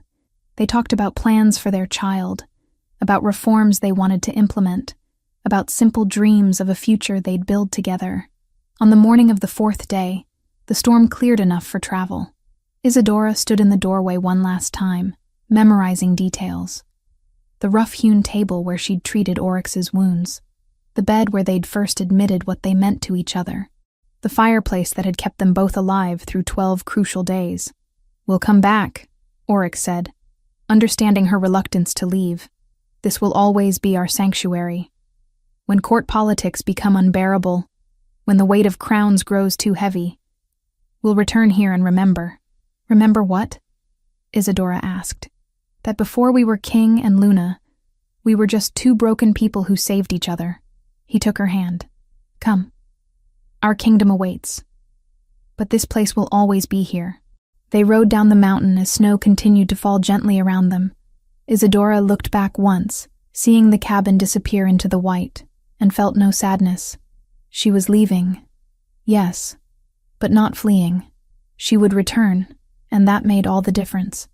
They talked about plans for their child, about reforms they wanted to implement, about simple dreams of a future they'd build together. On the morning of the 4th day, the storm cleared enough for travel. Isadora stood in the doorway one last time, memorizing details. The rough-hewn table where she'd treated Oryx's wounds, the bed where they'd first admitted what they meant to each other, the fireplace that had kept them both alive through 12 crucial days. "We'll come back," Oryx said, understanding her reluctance to leave. "This will always be our sanctuary. When court politics become unbearable, when the weight of crowns grows too heavy, we'll return here and remember." "Remember what?" Isadora asked. "That before we were King and Luna, we were just two broken people who saved each other." He took her hand. "Come. Our kingdom awaits. But this place will always be here." They rode down the mountain as snow continued to fall gently around them. Isadora looked back once, seeing the cabin disappear into the white, and felt no sadness. She was leaving. Yes, but not fleeing. She would return, and that made all the difference.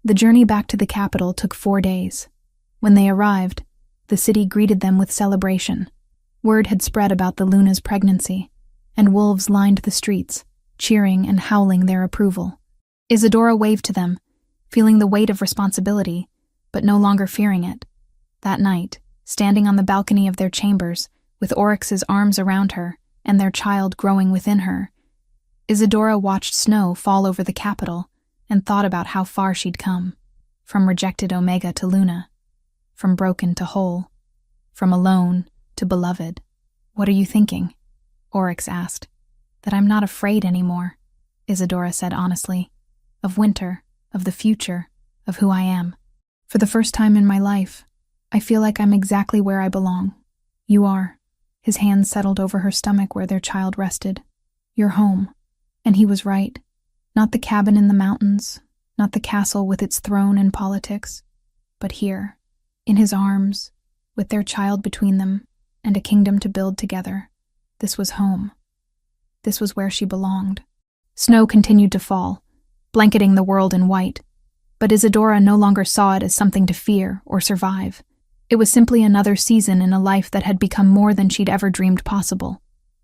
The journey back to the capital took 4 days. When they arrived, the city greeted them with celebration. Word had spread about the Luna's pregnancy, and wolves lined the streets, cheering and howling their approval. Isadora waved to them, feeling the weight of responsibility, but no longer fearing it. That night, standing on the balcony of their chambers, with Oryx's arms around her and their child growing within her, Isadora watched snow fall over the capital and thought about how far she'd come. From rejected Omega to Luna, from broken to whole, from alone to beloved. "What are you thinking?" Oryx asked. "That I'm not afraid anymore," Isadora said honestly. "Of winter, of the future, of who I am. For the first time in my life, I feel like I'm exactly where I belong. You are." His hands settled over her stomach where their child rested. "You're home." And he was right. Not the cabin in the mountains, not the castle with its throne and politics, but here, in his arms, with their child between them, and a kingdom to build together. This was home. This was where she belonged. Snow continued to fall, blanketing the world in white, but Isadora no longer saw it as something to fear or survive. It was simply another season in a life that had become more than she'd ever dreamed possible.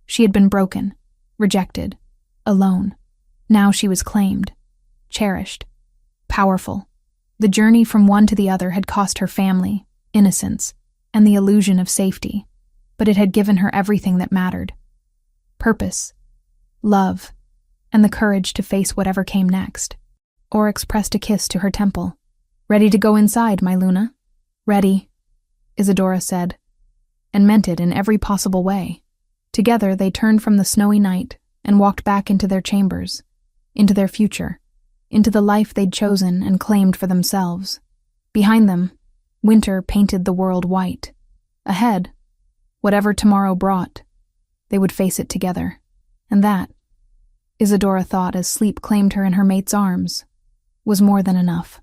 She had been broken, rejected, alone. Now she was claimed, cherished, powerful. The journey from one to the other had cost her family, innocence, and the illusion of safety, but it had given her everything that mattered. Purpose, love, and the courage to face whatever came next. Oryx pressed a kiss to her temple. "Ready to go inside, my Luna?" "Ready," Isadora said, and meant it in every possible way. Together they turned from the snowy night and walked back into their chambers, into their future, into the life they'd chosen and claimed for themselves. Behind them, winter painted the world white. Ahead, whatever tomorrow brought, they would face it together. And that, Isadora thought as sleep claimed her in her mate's arms, was more than enough.